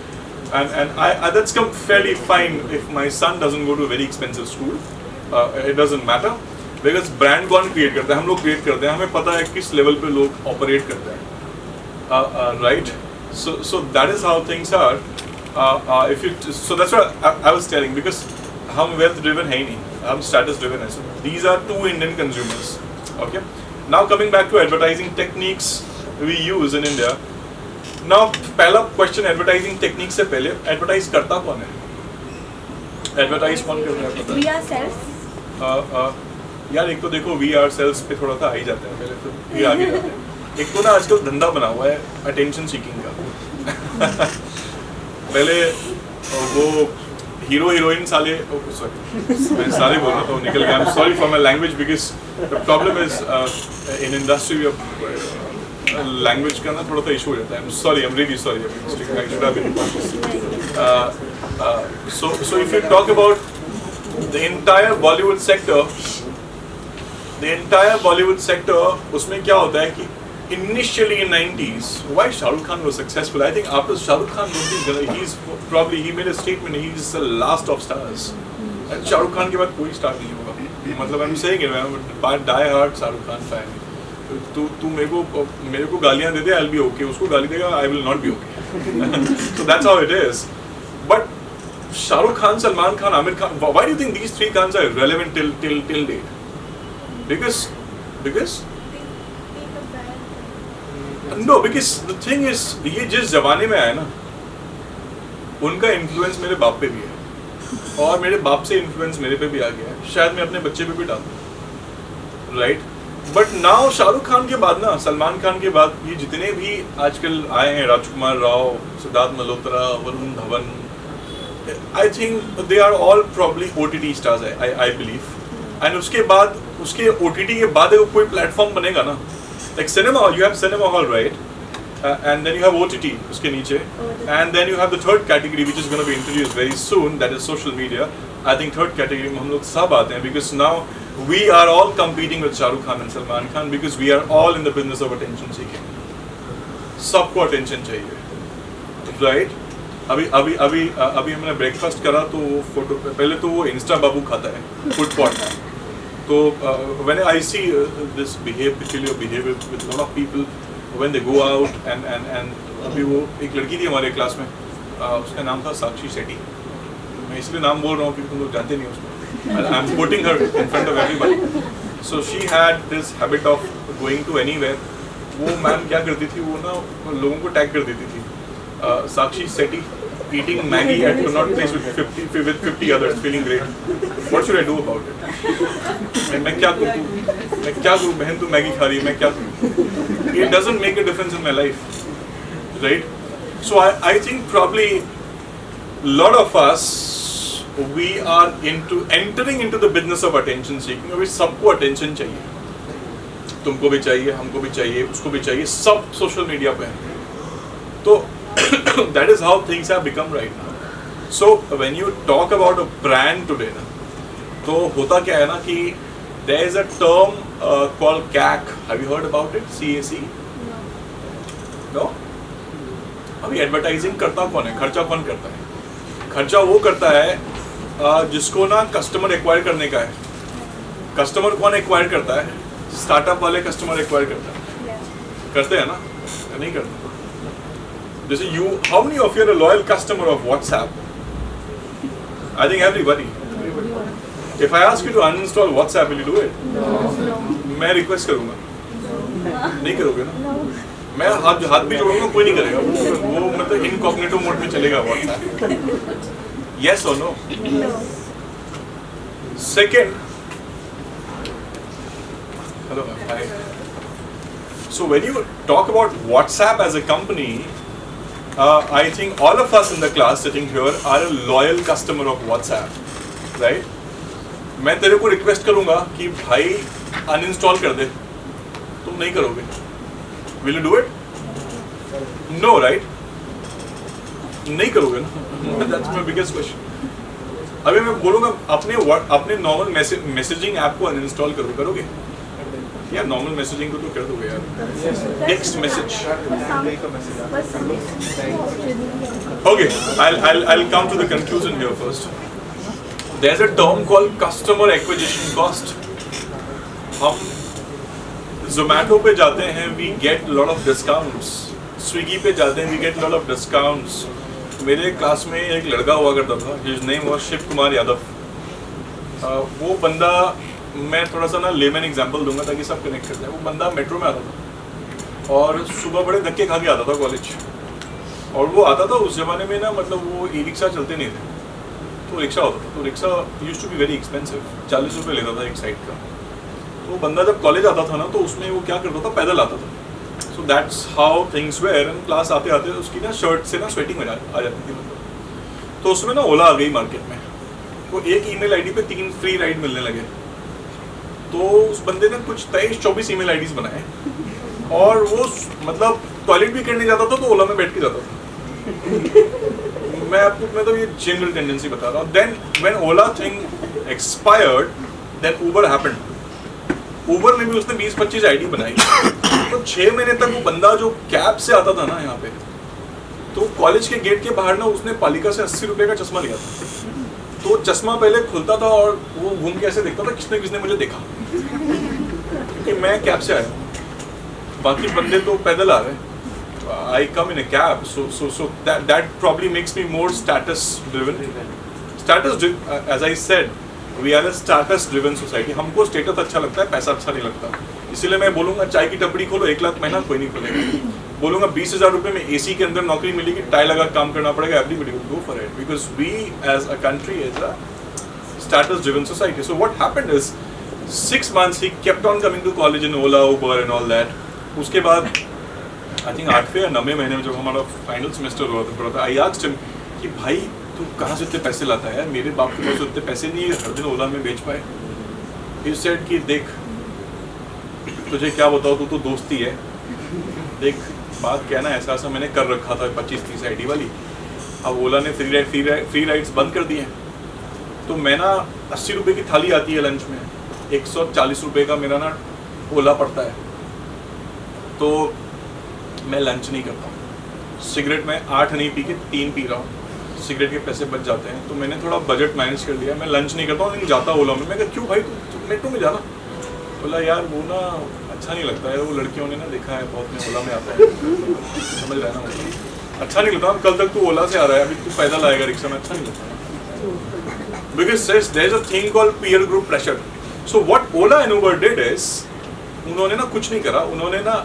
[SPEAKER 1] and that's come fairly fine if my son doesn't go to a very expensive school. It doesn't matter because brand कौन create करता है? हम लोग create करते हैं. हमें पता है किस level पे लोग operate करते हैं, right? So that is how things are. So that's what I was telling, because हम wealth driven है ही नहीं, हम status driven है. So these are two Indian consumers. Okay. Now coming back to advertising techniques we use in India. Now पहला question advertising techniques से पहले advertise करता कौन है? Advertise कौन करता है पता है?
[SPEAKER 4] We ourselves.
[SPEAKER 1] यार एक तो देखो we ourselves पे थोड़ा सा आ ही जाते हैं, पहले तो ये आगे जाते हैं. एक तो ना आजकल धंधा बना हुआ है attention seeking का. पहले वो हीरो हीरोइन साले, सॉरी मैं साले बोल रहा था, निकल गया. I'm sorry for my language because the problem is in industry language का ना थोड़ा सा issue हो जाता है. I'm sorry, I'm really sorry. I should have been so if you talk about the entire Bollywood sector, उसमें क्या होता है कि initially in 90s, why Shah Rukh Khan was successful? I think after Shah Rukh Khan, he made a statement, he's the last of stars. And Shah Rukh Khan के बाद कोई star नहीं होगा. मतलब I'm saying it, I'm a die-hard Shah Rukh Khan fan. तू मेरे को गालियाँ दे दे, I'll be okay. उसको गाली देगा, I will not be okay. So that's how it is. But Shah Rukh Khan, Salman Khan, Amir Khan, why do you think these three Khans are relevant till date? Because no, because the thing is, ये जिस जमाने में आया ना, उनका influence मेरे बाप पे भी है और मेरे बाप से इन्फ्लुएंस मेरे पे भी आ गया है. शायद मैं अपने बच्चे पे भी डालूं, right? But now Shahrukh Khan के बाद ना, सलमान खान के बाद ये जितने भी आजकल आए हैं, Rajkummar Rao, Siddharth Malhotra, Varun Dhawan, I think they are all probably OTT stars, I believe. And उसके बाद, उसके OTT के बाद अगर कोई प्लेटफॉर्म बनेगा ना, like cinema, you have cinema hall, right? And then you have OTT uske niche, and then you have the third category which is going to be introduced very soon, that is social media. I think third category mein hum log sab aate hain because now we are all competing with Shah Rukh Khan and Salman Khan because we are all in the business of attention seeking. सबको attention चाहिए, right? अभी हमने breakfast करा तो photo, पहले तो वो Insta बाबू खाता है food pot. So when I see this peculiar behavior with a lot of people when they go out and अभी वो एक लड़की थी हमारे क्लास में, उसका नाम था साक्षी सेठी. मैं इसलिए नाम बोल रहा हूँ क्योंकि तुम लोग जानते नहीं उसको. I'm quoting her in front of everybody. So she had this habit of going to anywhere. वो मैम क्या करती थी, वो ना लोगों को टैग कर देती थी, साक्षी सेठी eating Maggie at Connaught Place with 50 others, feeling great. What should I do about it? मैं क्या करूँ बहन, तू मैगी खा रही है, मैं क्या करूँ? It doesn't make a difference in my life, right? So I think probably lot of us, we are entering into the business of attention seeking. अभी सबको attention चाहिए, तुमको भी चाहिए, हमको भी चाहिए, उसको भी चाहिए, सब सोशल मीडिया पे हैं. तो that is how things have become right now. So when you talk about a brand today ना, तो होता क्या है ना कि there is a term called CAC. Have you heard about it? CAC? No? अभी एडवर्टाइजिंग करता कौन है, खर्चा कौन करता है? खर्चा वो करता है जिसको ना कस्टमर एक्वायर करने का है. कस्टमर कौन एक्वायर करता है? स्टार्टअप वाले कस्टमर एक्वायर करते हैं ना, नहीं करते. जैसे how many of you are a loyal customer of WhatsApp? I think everybody. If I ask you to uninstall WhatsApp, will you do it?
[SPEAKER 4] No.
[SPEAKER 1] मैं रिक्वेस्ट करूँगा, नहीं करोगे ना? मैं हाथ भी जोड़ूंगा, कोई नहीं करेगा. वो मतलब इनकॉग्निटो मोड में चलेगा WhatsApp. Yes or no?
[SPEAKER 4] No.
[SPEAKER 1] Second, hello, hi. So when you talk about WhatsApp as a company, I think all of us in the class sitting here are a loyal customer of WhatsApp, right? मैं तेरे को request करूंगा कि भाई uninstall कर दे, तुम नहीं करोगे. Will you do it? No, right? नहीं करोगे ना. That's my biggest question. अभी मैं बोलूंगा अपने नॉर्मल मैसेजिंग ऐप को अनइंस्टॉल करोगे? यार नॉर्मल मैसेजिंग को तो कर दोगे यार. Text message. Okay, I'll come to the conclusion here first. There's a term called customer acquisition cost. हम Zomato पे जाते हैं, we get a lot of discounts. Swiggy पे जाते हैं, we get a lot of discounts. मेरे class में एक लड़का हुआ करता था, his name was Kumar Yadav. वो बंदा, मैं थोड़ा सा ना लेमन एग्जांपल दूंगा ताकि सब कनेक्ट कर जाए. वो बंदा मेट्रो में आता था और सुबह बड़े धक्के खा के आता था कॉलेज. और वो आता था उस जमाने में ना, मतलब वो ई रिक्शा चलते नहीं थे, तो रिक्शा होता था. तो rickshaw used to be very expensive, 40 रुपये लेता था एक साइड का. तो बंदा जब कॉलेज आता था ना, तो उसमें वो क्या करता था, पैदल आता था. So that's how things were. And class आते आते उसकी ना शर्ट से ना स्वेटिंग आ जाती थी मतलब. तो उसमें ना ओला आ गई मार्केट में. तो एक ईमेल आईडी पे 3 फ्री राइड मिलने लगे. तो उस बंदे ने कुछ 23-24 ईमेल आईडीज बनाए और वो मतलब टॉयलेट भी करने जाता था तो ओला में बैठ के जाता था. मैं तो ये जनरल टेंडेंसी बता रहा हूँ. Then when Ola thing expired, then Uber happened. Uber में भी उसने 20-25 आईडी बनाई. तो 6 महीने तक वो बंदा जो कैब से आता था ना यहाँ पे, तो कॉलेज के गेट के बाहर ना उसने पालिका से 80 रुपये का चश्मा लिया था. तो चश्मा पहले खुलता था और वो घूम के ऐसे देखता था किसने मुझे देखा, क्योंकि मैं कैब से आया हूँ, बाकी बंदे तो पैदल आ रहे हैं. I come in a cab, so that probably makes me more status driven. As I said, we are a status driven society. हमको स्टेटस अच्छा लगता है, पैसा अच्छा नहीं लगता. इसीलिए मैं बोलूँगा चाय की टपड़ी खोलो, 1 लाख महीना कोई नहीं खोलेगा. बोलूँगा 20,000 रुपये में AC के अंदर नौकरी मिलेगी, टाई लगा काम करना पड़ेगा, everybody will go for it because we as a country is a status driven society. So what happened is 6 months he kept on coming to college in Ola, Uber and all that. उसके बाद I think 8वें या 9वें महीने में जब हमारा final semester हुआ था, I asked him कि भाई तू कहाँ से इतने पैसे लाता है यार, मेरे बाप के पास इतने पैसे नहीं है हर दिन ओला में बेच पाए. ही सेड कि देख तुझे क्या बताओ, तू तो दोस्ती है, देख बात क्या ना, ऐसा ऐसा मैंने कर रखा था 25-30 आईडी वाली. अब ओला ने फ्री राइड्स बंद कर दिए. तो मैं ना 80 रुपये की थाली आती है लंच में, 140 रुपये का मेरा ना ओला पड़ता है. तो मैं लंच नहीं करता हूँ. सिगरेट में 8 नहीं पी के 3 पी रहा हूँ, सिगरेट के पैसे बच जाते हैं. तो मैंने थोड़ा बजट मैनेज कर लिया, मैं लंच नहीं करता हूँ, लेकिन जाता ओला में. मैं कहा क्यों भाई तू मेट्रो में जाना. बोला यार वो ना अच्छा नहीं लगता है, वो लड़कियों ने ना देखा है बहुत में ओला में आता है, समझ रहा है ना, अच्छा नहीं लगता. कल तक तू ओला से आ रहा है, अभी तू पैदल आएगा रिक्शा में, अच्छा नहीं लगता. Because there is a thing called peer group pressure. So what Ola and Uber did is, उन्होंने ना कुछ नहीं करा, उन्होंने ना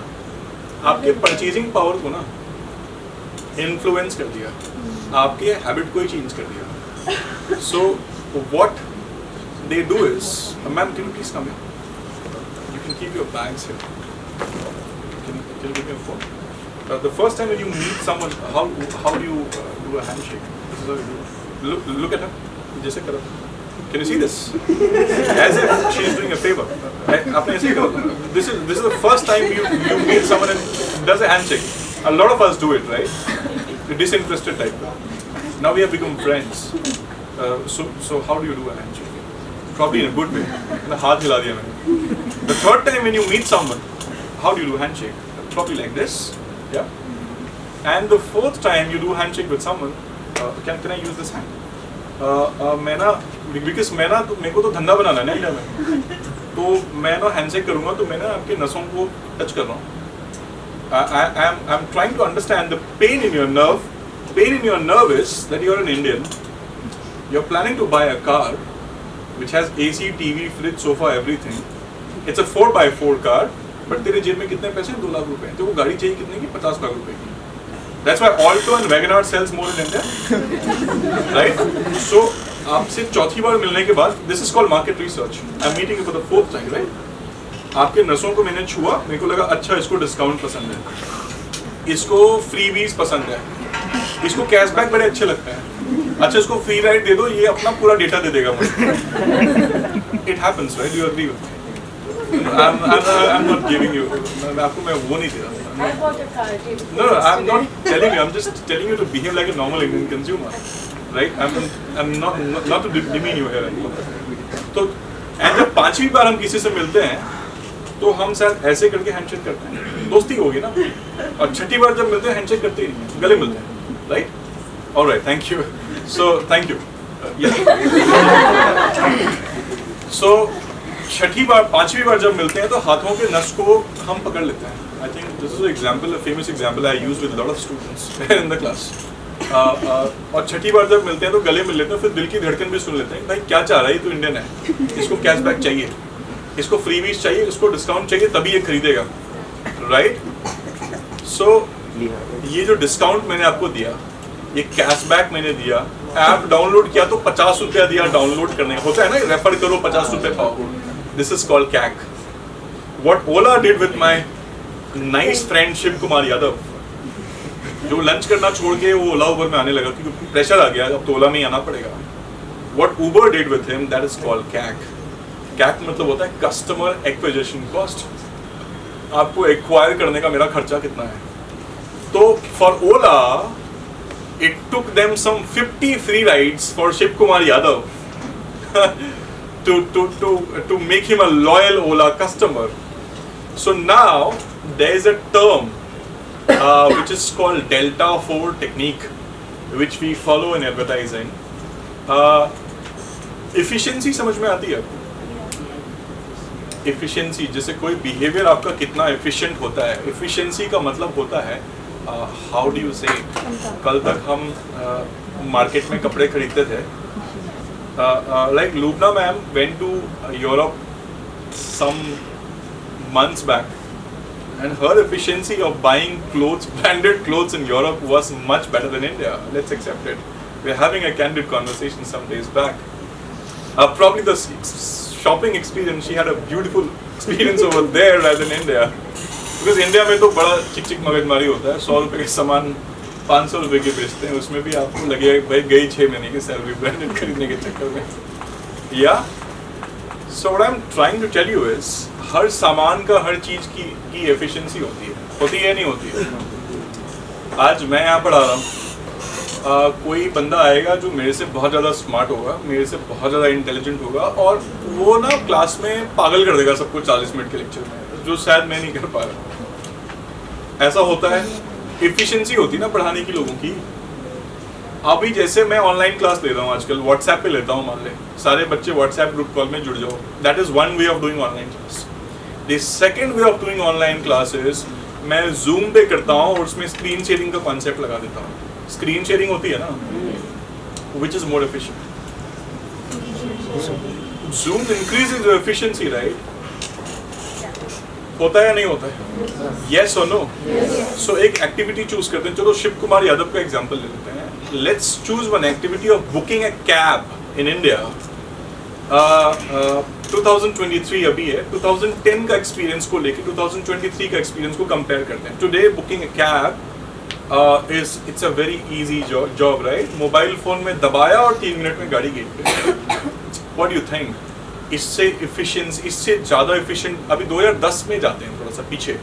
[SPEAKER 1] आपके परचेजिंग पावर को ना इन्फ्लुएंस कर दिया, आपके हैबिट को ही चेंज कर दिया. So what they do is, ma'am can you please come here, you can keep your bags here, can you give me your phone. The first time when you meet someone, how do you do a handshake? Look at her, जैसे करो. Can you see this? As if she is doing a favor. आपने ऐसे करो. This is the first time you meet someone and does a handshake. A lot of us do it, right? The disinterested type. Now we have become friends. So how do you do a handshake? Probably in a good way. मैंने हाथ हिला दिया मैंने. The third time when you meet someone, how do you do a handshake? Probably like this. Yeah. And the fourth time you do a handshake with someone, can I use this hand? मैं ना because मैं ना मेरे को तो धंधा बनाना है ना इंडिया में, तो मैं ना हैंडशेक करूँगा तो मैं ना आपके नसों को टच कर रहा हूँ. I am trying to understand the pain in your nerve. Pain in your nerve is that you are an Indian, you are planning to buy a car which has AC, TV, fridge, sofa, everything. It's a 4x4 car, but तेरे जेब में कितने पैसे? 2 लाख रुपए. तो वो गाड़ी चाहिए कितने की? 50 लाख रुपए की. That's why Alto and Wagoner sells more in India, right? So आपसे चौथी बार मिलने के बाद, this is called market research. I'm meeting you for the 4th time, right? आपके नसों को मैंने छुआ, मेरे को लगा अच्छा इसको डिस्काउंट पसंद है, इसको फ्रीबीज पसंद है, इसको कैशबैक बड़े अच्छे लगते हैं, अच्छा इसको फ्री राइड दे दो, ये अपना पूरा डेटा दे देगा मुझे. It happens, right? You agree with me? I'm not giving you. आपको मैं वो नहीं दे रहा.
[SPEAKER 2] I bought a car.
[SPEAKER 1] No, I'm not telling you. I'm just telling you to behave like a normal Indian consumer, right? I'm not to demean you here. तो and जब पांचवी बार हम किसी से मिलते हैं, तो हम शायद ऐसे करके हैंडशेक करते हैं, दोस्ती होगी ना. और छठी बार जब मिलते हैं हैंडशेक करते ही नहीं, गले मिलते हैं, right? All right, thank you. So thank you. Yeah. So छठी बार पांचवी बार जब मिलते हैं तो हाथों के नस को हम पकड़ लेते हैं. I think this is an example, a famous example I use with a lot of students in the class. और छठी बार जब मिलते हैं तो गले मिल लेते हैं, फिर दिल की धड़कन भी सुन लेते हैं, भाई क्या चाह रहा है, ये तो इंडियन है, इसको कैशबैक चाहिए, इसको फ्रीबीज चाहिए, इसको डिस्काउंट चाहिए, तभी ये खरीदेगा, राइट? सो ये जो डिस्काउंट मैंने आपको दिया, ये कैशबैक मैंने दिया, ऐप डाउनलोड किया तो 50 रुपया दिया डाउनलोड करने, होता है ना, रेफर करो 50 रुपये पाओ. This is called CAC. What Ola did with my nice friend Shiv Kumar Yadav, जो लंच करना छोड़ के वो ओला उबर में आने लगा क्योंकि प्रेशर आ गया, अब तो ओला में ही आना पड़ेगा. What Uber did with him, that is called CAC. CAC मतलब होता है कस्टमर एक्विजिशन कॉस्ट, आपको एक्वायर करने का मेरा खर्चा कितना है. तो for Ola it took them some 50 free rides for Shiv Kumar Yadav to make him a loyal Ola customer. So now there is a term which is called Delta 4 technique, which we follow in advertising. Efficiency समझ में आती है? Efficiency, जैसे कोई behavior आपका कितना efficient होता है. Efficiency का मतलब होता है हाउ डू यू से, कल तक हम मार्केट में कपड़े खरीदते थे, like Lubna ma'am went to Europe some months back and her efficiency of buying clothes, branded clothes in Europe was much better than India. Let's accept it. We're having a candid conversation some days back. Probably the shopping experience, she had a beautiful experience over there rather than India. Because India में तो बड़ा चिक चिक मगजमारी होता है, 100 रुपए के सामान 500 रुपए के बेचते हैं, उसमें भी आपको लगेगा भाई गई 6 महीने की सैलरी ब्रांडेड खरीदने के चक्कर में. Yeah so what I am trying to tell you is, हर सामान का हर चीज की एफिशिएंसी होती है नहीं होती है. आज मैं यहाँ पढ़ा रहा हूँ, कोई बंदा आएगा जो मेरे से बहुत ज़्यादा स्मार्ट होगा, मेरे से बहुत ज़्यादा इंटेलिजेंट होगा, और वो ना क्लास में पागल कर देगा सबको 40 मिनट के लेक्चर में, जो शायद मैं नहीं कर पा रहा. ऐसा होता है, एफिशिएंसी होती ना पढ़ाने की लोगों की. अभी जैसे मैं ऑनलाइन क्लास ले रहा हूँ आजकल, व्हाट्सएप पे लेता हूँ, मान ले सारे बच्चे व्हाट्सएप ग्रुप कॉल में जुड़ जाओ, that is one way of doing online class. The second way of doing online class is मैं जूम पे करता हूँ और उसमें स्क्रीन शेयरिंग का कॉन्सेप्ट लगा देता हूँ. स्क्रीन शेयरिंग होती है ना, which is more efficient. Zoom increases your efficiency, right? होता है या नहीं होता है? Yes or no? सो एक एक्टिविटी चूज करते हैं. चलो शिव कुमार यादव का एग्जांपल ले लेते हैं. Let's choose one activity of booking a cab in India. 2023 अभी है, 2010 का एक्सपीरियंस को लेके 2023 का एक्सपीरियंस को कंपेयर करते हैं. Today booking a cab it's a very easy job, right? Mobile phone में दबाया और 3 मिनट में गाड़ी गेट पे. What do you think? इससे एफिशिएंसी, इससे ज़्यादा एफिशिएंट अभी 2010 में जाते हैं, थोड़ा सा पीछे.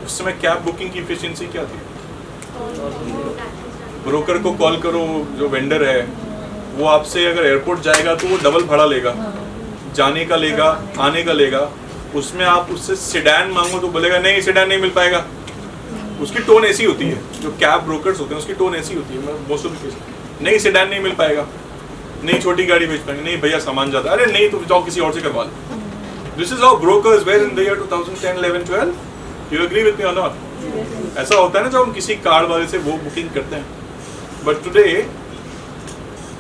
[SPEAKER 1] उस समय कैब बुकिंग की एफिशिएंसी क्या थी? ब्रोकर को कॉल करो, जो वेंडर है वो आपसे अगर एयरपोर्ट जाएगा तो वो डबल भाड़ा लेगा, जाने का लेगा, आने का लेगा. उसमें आप उससे सेडान मांगो तो बोलेगा नहीं, सेडान नहीं मिल पाएगा. उसकी टोन ऐसी होती है, जो कैब ब्रोकर्स होते हैं उसकी टोन ऐसी होती है, मोस्ट ऑफ द केस, नहीं सेडान नहीं मिल पाएगा, नहीं छोटी गाड़ी भेज पाएंगे, नहीं भैया सामान ज़्यादा, अरे नहीं तो जाओ किसी और से करवा लो. This is how brokers were in the year 2010, 11, 12. You agree with me और नॉट? ऐसा होता है ना जब हम किसी कार वाले से वो बुकिंग करते हैं. But today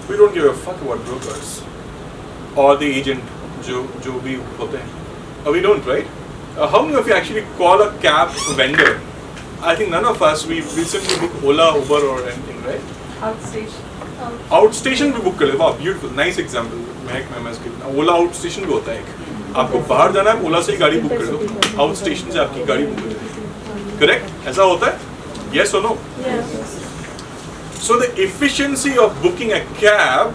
[SPEAKER 1] we don't give a fuck about brokers और द एजेंट जो भी होते हैं. We don't, right? How many of you actually call a cab vendor? I think none of us, we simply book Ola, Uber or anything, right? Outstation भी book कर ले. वाह, beautiful, nice example. मैं इसके Ola outstation भी होता है एक. आपको बाहर जाना है, Ola से ही गाड़ी बुक कर दो, outstation से आपकी गाड़ी बुक कर दो. Correct? ऐसा होता है? Yes or no?
[SPEAKER 4] Yes.
[SPEAKER 1] So the efficiency of booking a cab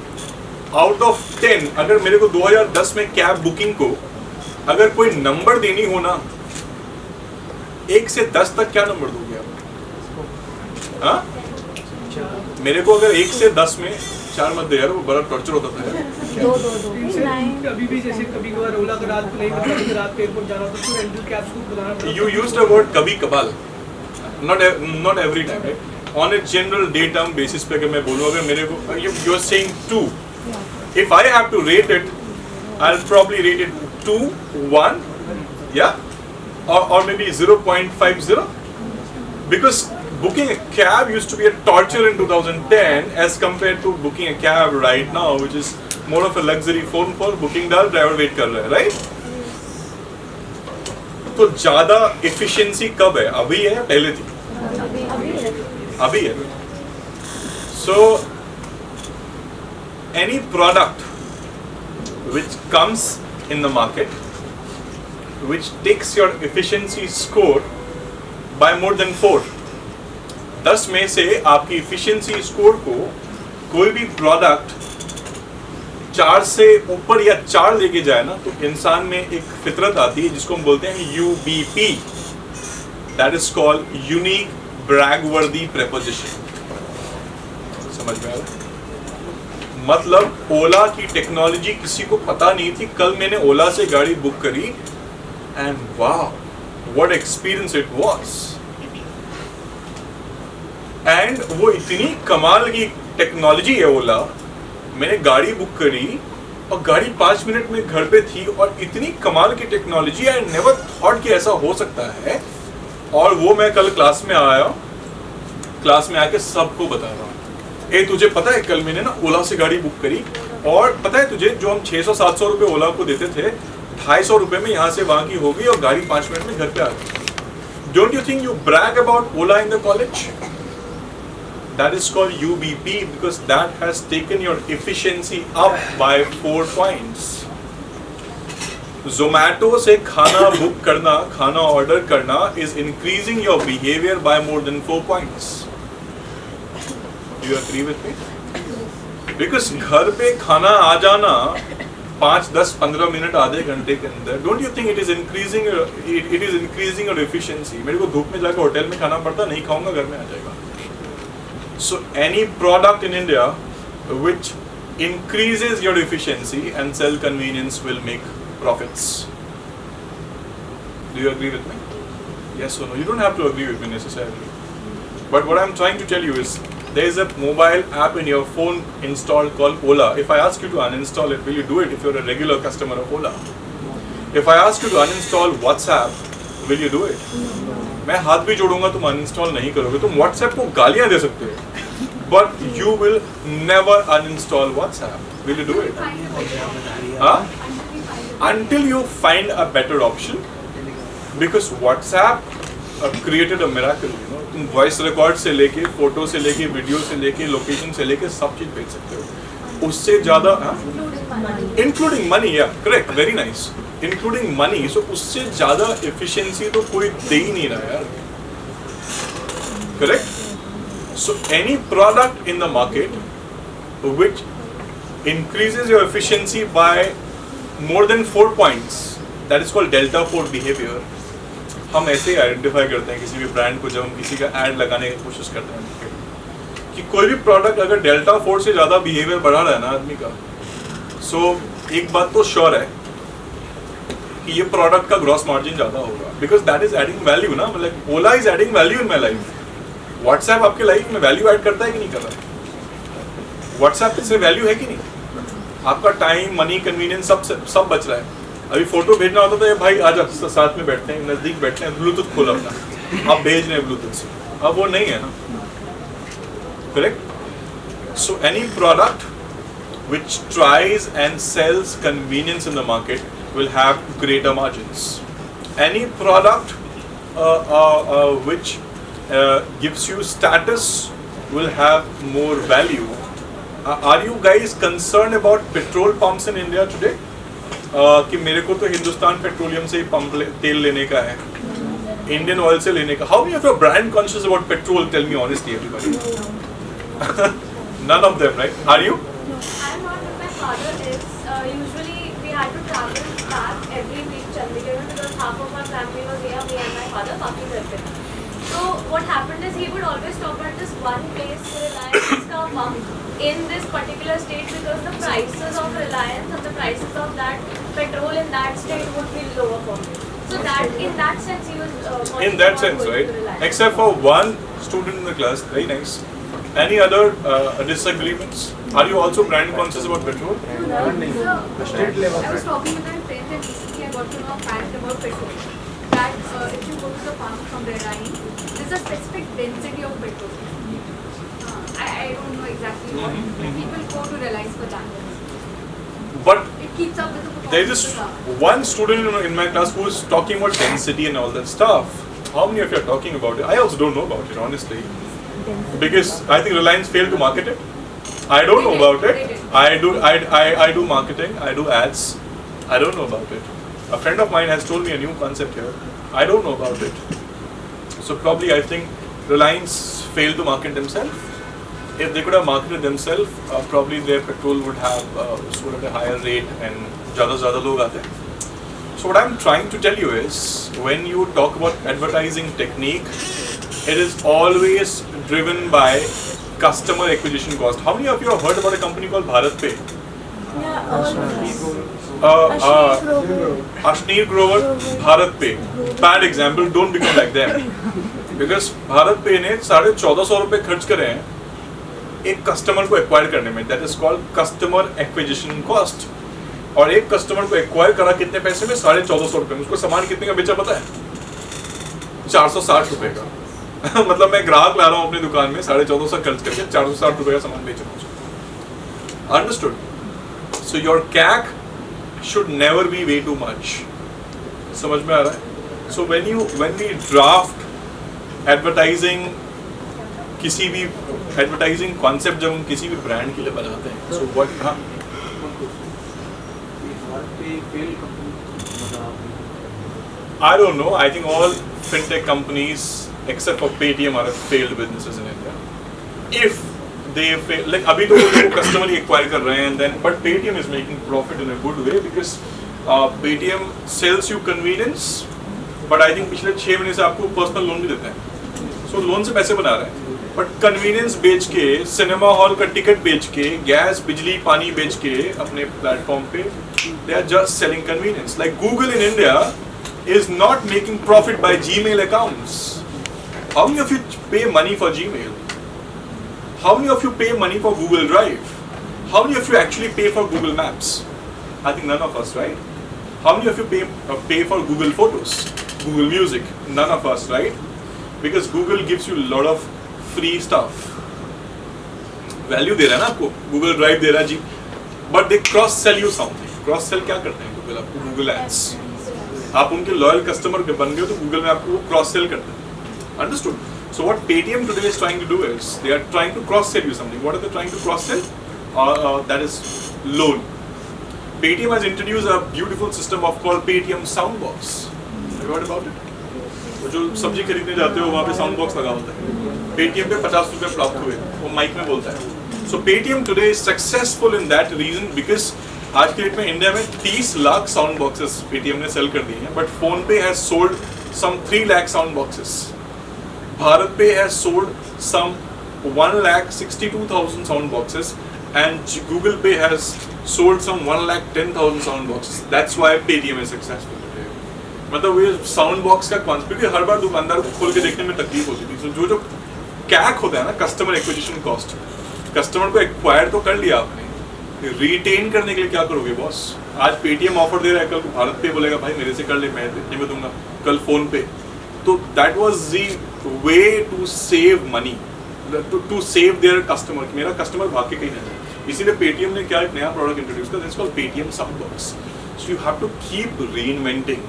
[SPEAKER 1] out of 10, अगर मेरे को 2010 में कैब बुकिंग को अगर कोई नंबर देनी हो ना, 1 से 10 तक क्या नंबर दोगे आप? हाँ? मेरे को अगर 1 से 10 में 4 मत दे यार, वो बड़ा टॉर्चर होता था यार।
[SPEAKER 6] अभी भी जैसे कभी कभार ओला का रात को नहीं पता कि रात को एयरपोर्ट जाना तो फिर रेंटल कैब्स को बुलाना पड़ता है।
[SPEAKER 1] You used a word कभी कभार, not every time, right? On a general day term basis पे अगर मैं बोलूँ, अगर मेरे को you're saying 2, if I have to rate it, I'll probably rate it 2, 1, yeah, or maybe 0.50, because booking a cab used to be a torture in 2010 as compared to booking a cab right now, which is more of a luxury phone call, booking डाल driver wait कर रहा है, right? तो ज़्यादा efficiency कब है? अभी है या पहले थी? अभी है. So any product which comes in the market which takes your efficiency score by more than 4, 10 में से आपकी efficiency score को कोई भी product 4 से ऊपर या 4 लेके जाए ना, तो इंसान में एक फितरत आती है जिसको हम बोलते हैं UBP, that is called unique brag worthy preposition. समझ में आ रहा है? मतलब ओला की टेक्नोलॉजी किसी को पता नहीं थी, कल मैंने ओला से गाड़ी बुक करी एंड वाह what experience it was, and वो इतनी कमाल की टेक्नोलॉजी है ओला, मैंने गाड़ी बुक करी और गाड़ी 5 मिनट में घर पे थी, और इतनी कमाल की टेक्नोलॉजी, आई नेवर थॉट कि ऐसा हो सकता है। और वो मैं कल क्लास में आया, क्लास में आके सबको बता रहा हूँ, ए तुझे पता है कल मैंने ना ओला से गाड़ी बुक करी, और पता है तुझे जो हम 600-700 रुपए ओला को देते थे, 250 रुपए में यहाँ से वहाँ की हो गई और गाड़ी 5 मिनट में घर पे आ गई। Don't you think you brag about Ola in the college? That is called UBP because that has taken your efficiency up by 4 points. Zomato से खाना बुक करना, खाना ऑर्डर करना is increasing your behavior by more than 4 points. Do you agree with me? Because घर पे खाना आ जाना 5, 10, 15 minute, आधे घंटे के अंदर, don't you think it is increasing your efficiency? मेरे को धूप में जाकर होटल में खाना पड़ता, नहीं खाऊंगा, घर में आ जाएगा. So any product in India which increases your efficiency and sell convenience will make profits. Do you agree with me? Yes or no? You don't have to agree with me necessarily. But what I'm trying to tell you is there is a mobile app in your phone installed called Ola. If I ask you to uninstall it, will you do it if you're a regular customer of Ola? If I ask you to uninstall WhatsApp, will you do it? मैं हाथ भी जोड़ूंगा, तुम uninstall नहीं करोगे. तुम WhatsApp को गालियां दे सकते हो, but you will never uninstall WhatsApp. Will you do it? Until you find a better option, because WhatsApp created a miracle. You know, तुम वॉइस रिकॉर्ड से लेके, फोटो से लेके, वीडियो से लेके, लोकेशन से लेके सब चीज भेज सकते हो. उससे ज्यादा including money, yeah correct, very nice, including money. So उससे ज्यादा एफिशिएंसी तो कोई दे ही नहीं रहा यार. Correct. So any product in the market which increases your efficiency by more than 4 points, that is called delta 4 behavior. हम ऐसे ही आइडेंटिफाई करते हैं किसी भी ब्रांड को, जब हम किसी का एड लगाने की कोशिश करते हैं कि कोई भी प्रोडक्ट अगर डेल्टा 4 से ज़्यादा बिहेवियर बढ़ा रहा है ना आदमी का, सो एक बात तो श्योर है कि ये प्रोडक्ट का ग्रॉस मार्जिन ज़्यादा होगा, because that is adding value ना. मतलब Ola is adding value in my life. WhatsApp आपके लाइफ में वैल्यू ऐड करता है कि नहीं कर रहा है? व्हाट्सएप से वैल्यू है कि नहीं? आपका टाइम, मनी, कन्वीनियंस सब बच रहा है. अभी फोटो भेजना होता था, भाई आज साथ में बैठते हैं, नजदीक बैठते हैं, ब्लूटूथ खोला अपना, आप भेज रहे हैं ब्लूटूथ से. अब वो नहीं है ना. Correct. So any product which tries and sells convenience in the market will have greater margins. Any product which gives you status will have more value. Are you guys concerned about petrol pumps in India today? कि मेरे को तो Hindustan petroleum से ही pump तेल लेने का है, Indian oil से लेने का. How many of you are brand conscious about petrol? Tell me honestly, everybody. None of them, right? Are you?
[SPEAKER 4] No, I'm not, but my father is. Usually we had to travel back every week Chandigarh because half of our family was here, me and my father, काफी घर पे. So what happened is he would always stop at this one place, Reliance का pump in this particular state because the prices of Reliance and the prices of that petrol in that state would be lower for me. So that in that sense he was.
[SPEAKER 1] In that sense, right? Except for one student in the class, very nice. Any other disagreements? Are you also brand conscious about petrol?
[SPEAKER 2] I was talking with my friends and recently I got to know a fact about petrol. That if you go to the pump from Reliance, there's a specific density of petrol. I don't know exactly what. People go to Reliance for that.
[SPEAKER 1] But
[SPEAKER 2] It keeps up with the
[SPEAKER 1] there is
[SPEAKER 2] performance of the car.
[SPEAKER 1] one student in my class who is talking about density and all that stuff. How many of you are talking about it? I also don't know about it, honestly. Because I think Reliance failed to market it. I don't know about it. I do marketing. I do ads. I don't know about it. A friend of mine has told me a new concept here. I don't know about it. So probably I think Reliance failed to market themselves. If they could have marketed themselves, probably their petrol would have sold at a higher rate and ज़्यादा लोग आते. So what I'm trying to tell you is, when you talk about advertising technique, it is always driven by customer acquisition cost. How many of you have heard about a company called Bharat Pay?
[SPEAKER 4] Yeah, all of us.
[SPEAKER 1] Ashneer Grover, Bharat Pay. Bad example, don't become like them. Because Bharat Pay ने 1450 रुपए खर्च करे हैं एक customer को acquire करने में. That is called customer acquisition cost. और एक कस्टमर को एक्वायर करा कितने पैसे में? 1450 रुपए में. उसको सामान कितने का बेचा पता है? 460 रुपए का. मतलब मैं ग्राहक ला रहा हूँ अपनी दुकान में 1450 खर्च करके 460 रुपए का सामान बेच रहा हूँ. Understood? So your CAC should never be way too much. समझ में आ रहा है? So when we draft advertising, किसी भी advertising concept जब हम किसी भी brand के लिए बनाते हैं, so what? हाँ. I don't know. I think all fintech companies except for Paytm are failed businesses in India. If they fail, like अभी तो वो customer ही acquire कर रहे हैं, and then but Paytm is making profit in a good way because Paytm sells you convenience, but I think पिछले 6 महीने से आपको personal loan भी देते हैं. So लोन से पैसे बना रहे हैं, but convenience बेच के, सिनेमा हॉल का टिकट बेच के, गैस, बिजली, पानी बेच के अपने प्लेटफॉर्म पे, they are just selling convenience. Like Google in India is not making profit by Gmail accounts. How many of you pay money for Gmail? How many of you pay money for Google Drive? How many of you actually pay for Google Maps? I think none of us, right? How many of you pay for Google Photos, Google Music? None of us, right? Because Google gives you a lot of free stuff. Value दे रहा है ना आपको, Google Drive दे रहा है जी. But they cross sell you something. Cross sell क्या करते हैं Google आपको? Google Ads. आप उनके loyal customer बन गए तो Google में आपको cross sell करते हैं. Understood? So what Paytm today is trying to do is they are trying to cross sell you something. What are they trying to cross sell? That is loan. Paytm has introduced a beautiful system of called Paytm Soundbox. Have you heard about it? तो जो सब्जी खरीदने जाते हो वहाँ पे sound box लगा होता है. Paytm पे 50 रुपए प्राप्त हुए, वो माइक में बोलता है. So Paytm today is successful in that reason because आज के डेट में इंडिया में 30 लाख साउंड बॉक्सेस Paytm ने सेल कर दिए हैं, but PhonePe has sold some 3 lakh sound boxes. Bharat Pay has sold some 1,62,000 sound boxes, and Google Pay has sold some 1,10,000 sound boxes. That's why Paytm is successful today. मतलब ये sound box का concept, क्योंकि हर बार दुकानदार को खोल के देखने में तकलीफ होती थी. So जो CAC होता है ना, कस्टमर एक्विजिशन कॉस्ट, कस्टमर को एक्वायर तो कर लिया आपने, रिटेन करने के लिए क्या करोगे बॉस? आज Paytm ऑफर दे रहा है, कल को भारत पे बोलेगा भाई मेरे से कर ले, मैं इतने में दूंगा, कल फोन पे. तो that was the way to save money, to save their customer. मेरा कस्टमर भाग के कहीं ना जाए, इसीलिए Paytm ने क्या एक नया प्रोडक्ट इंट्रोड्यूस किया, that's called Paytm Soundbox. So you have to keep reinventing.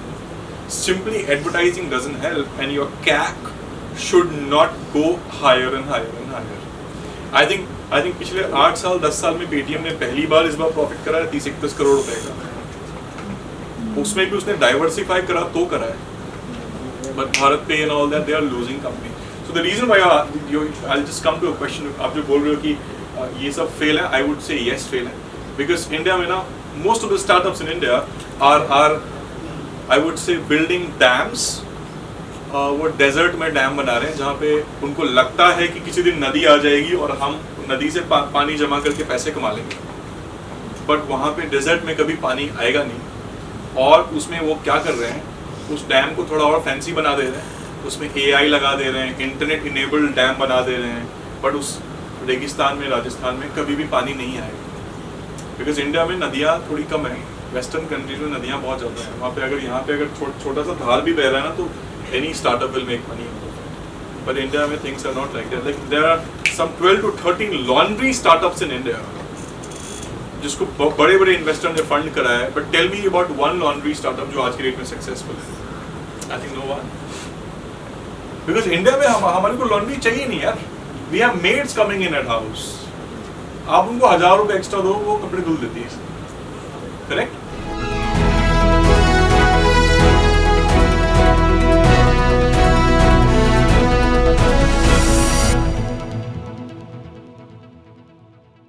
[SPEAKER 1] Simply advertising doesn't help, and your CAC should not go higher and higher and higher. I think पिछले 8 साल 10 साल में Paytm ने पहली बार इस बार प्रॉफिट करा है 30-31 करोड़ रुपए का. उसमें भी उसने डाइवर्सिफाई करा तो करा है. But Bharat Pay and all that, they are losing company. So the reason why I'll just come to a question. आप जो बोल रहे हो कि ये सब fail है, I would say yes fail है, because India में ना most of the startups in India are I would say building dams. वो डेजर्ट में डैम बना रहे हैं जहाँ पे उनको लगता है कि किसी दिन नदी आ जाएगी और हम नदी से पानी जमा करके पैसे कमा लेंगे, बट वहाँ पे डेजर्ट में कभी पानी आएगा नहीं। और उसमें वो क्या कर रहे हैं, उस डैम को थोड़ा और फैंसी बना दे रहे हैं, उसमें AI लगा दे रहे हैं, इंटरनेट इनेबल्ड डैम बना दे रहे हैं, बट उस रेगिस्तान में राजस्थान में कभी भी पानी नहीं आएगा, बिकॉज इंडिया में नदियाँ थोड़ी कम है, वेस्टर्न कंट्रीज में नदियाँ बहुत ज़्यादा हैं। वहाँ पे अगर यहाँ पे अगर छोटा सा धार भी बह रहा है ना तो any startup will make money. But India में things are not like that. Like there are some 12 to 13 laundry startups in India जिसको बड़े बड़े इन्वेस्टर ने फंड कराया है, but tell me about one laundry startup जो आज की डेट में सक्सेसफुल है। I think no one. Because India में हमारे को laundry चाहिए नहीं यार। We have maids coming in at house. आप उनको 1000 रुपए एक्स्ट्रा दो, वो कपड़े धुल देती है, करेक्ट?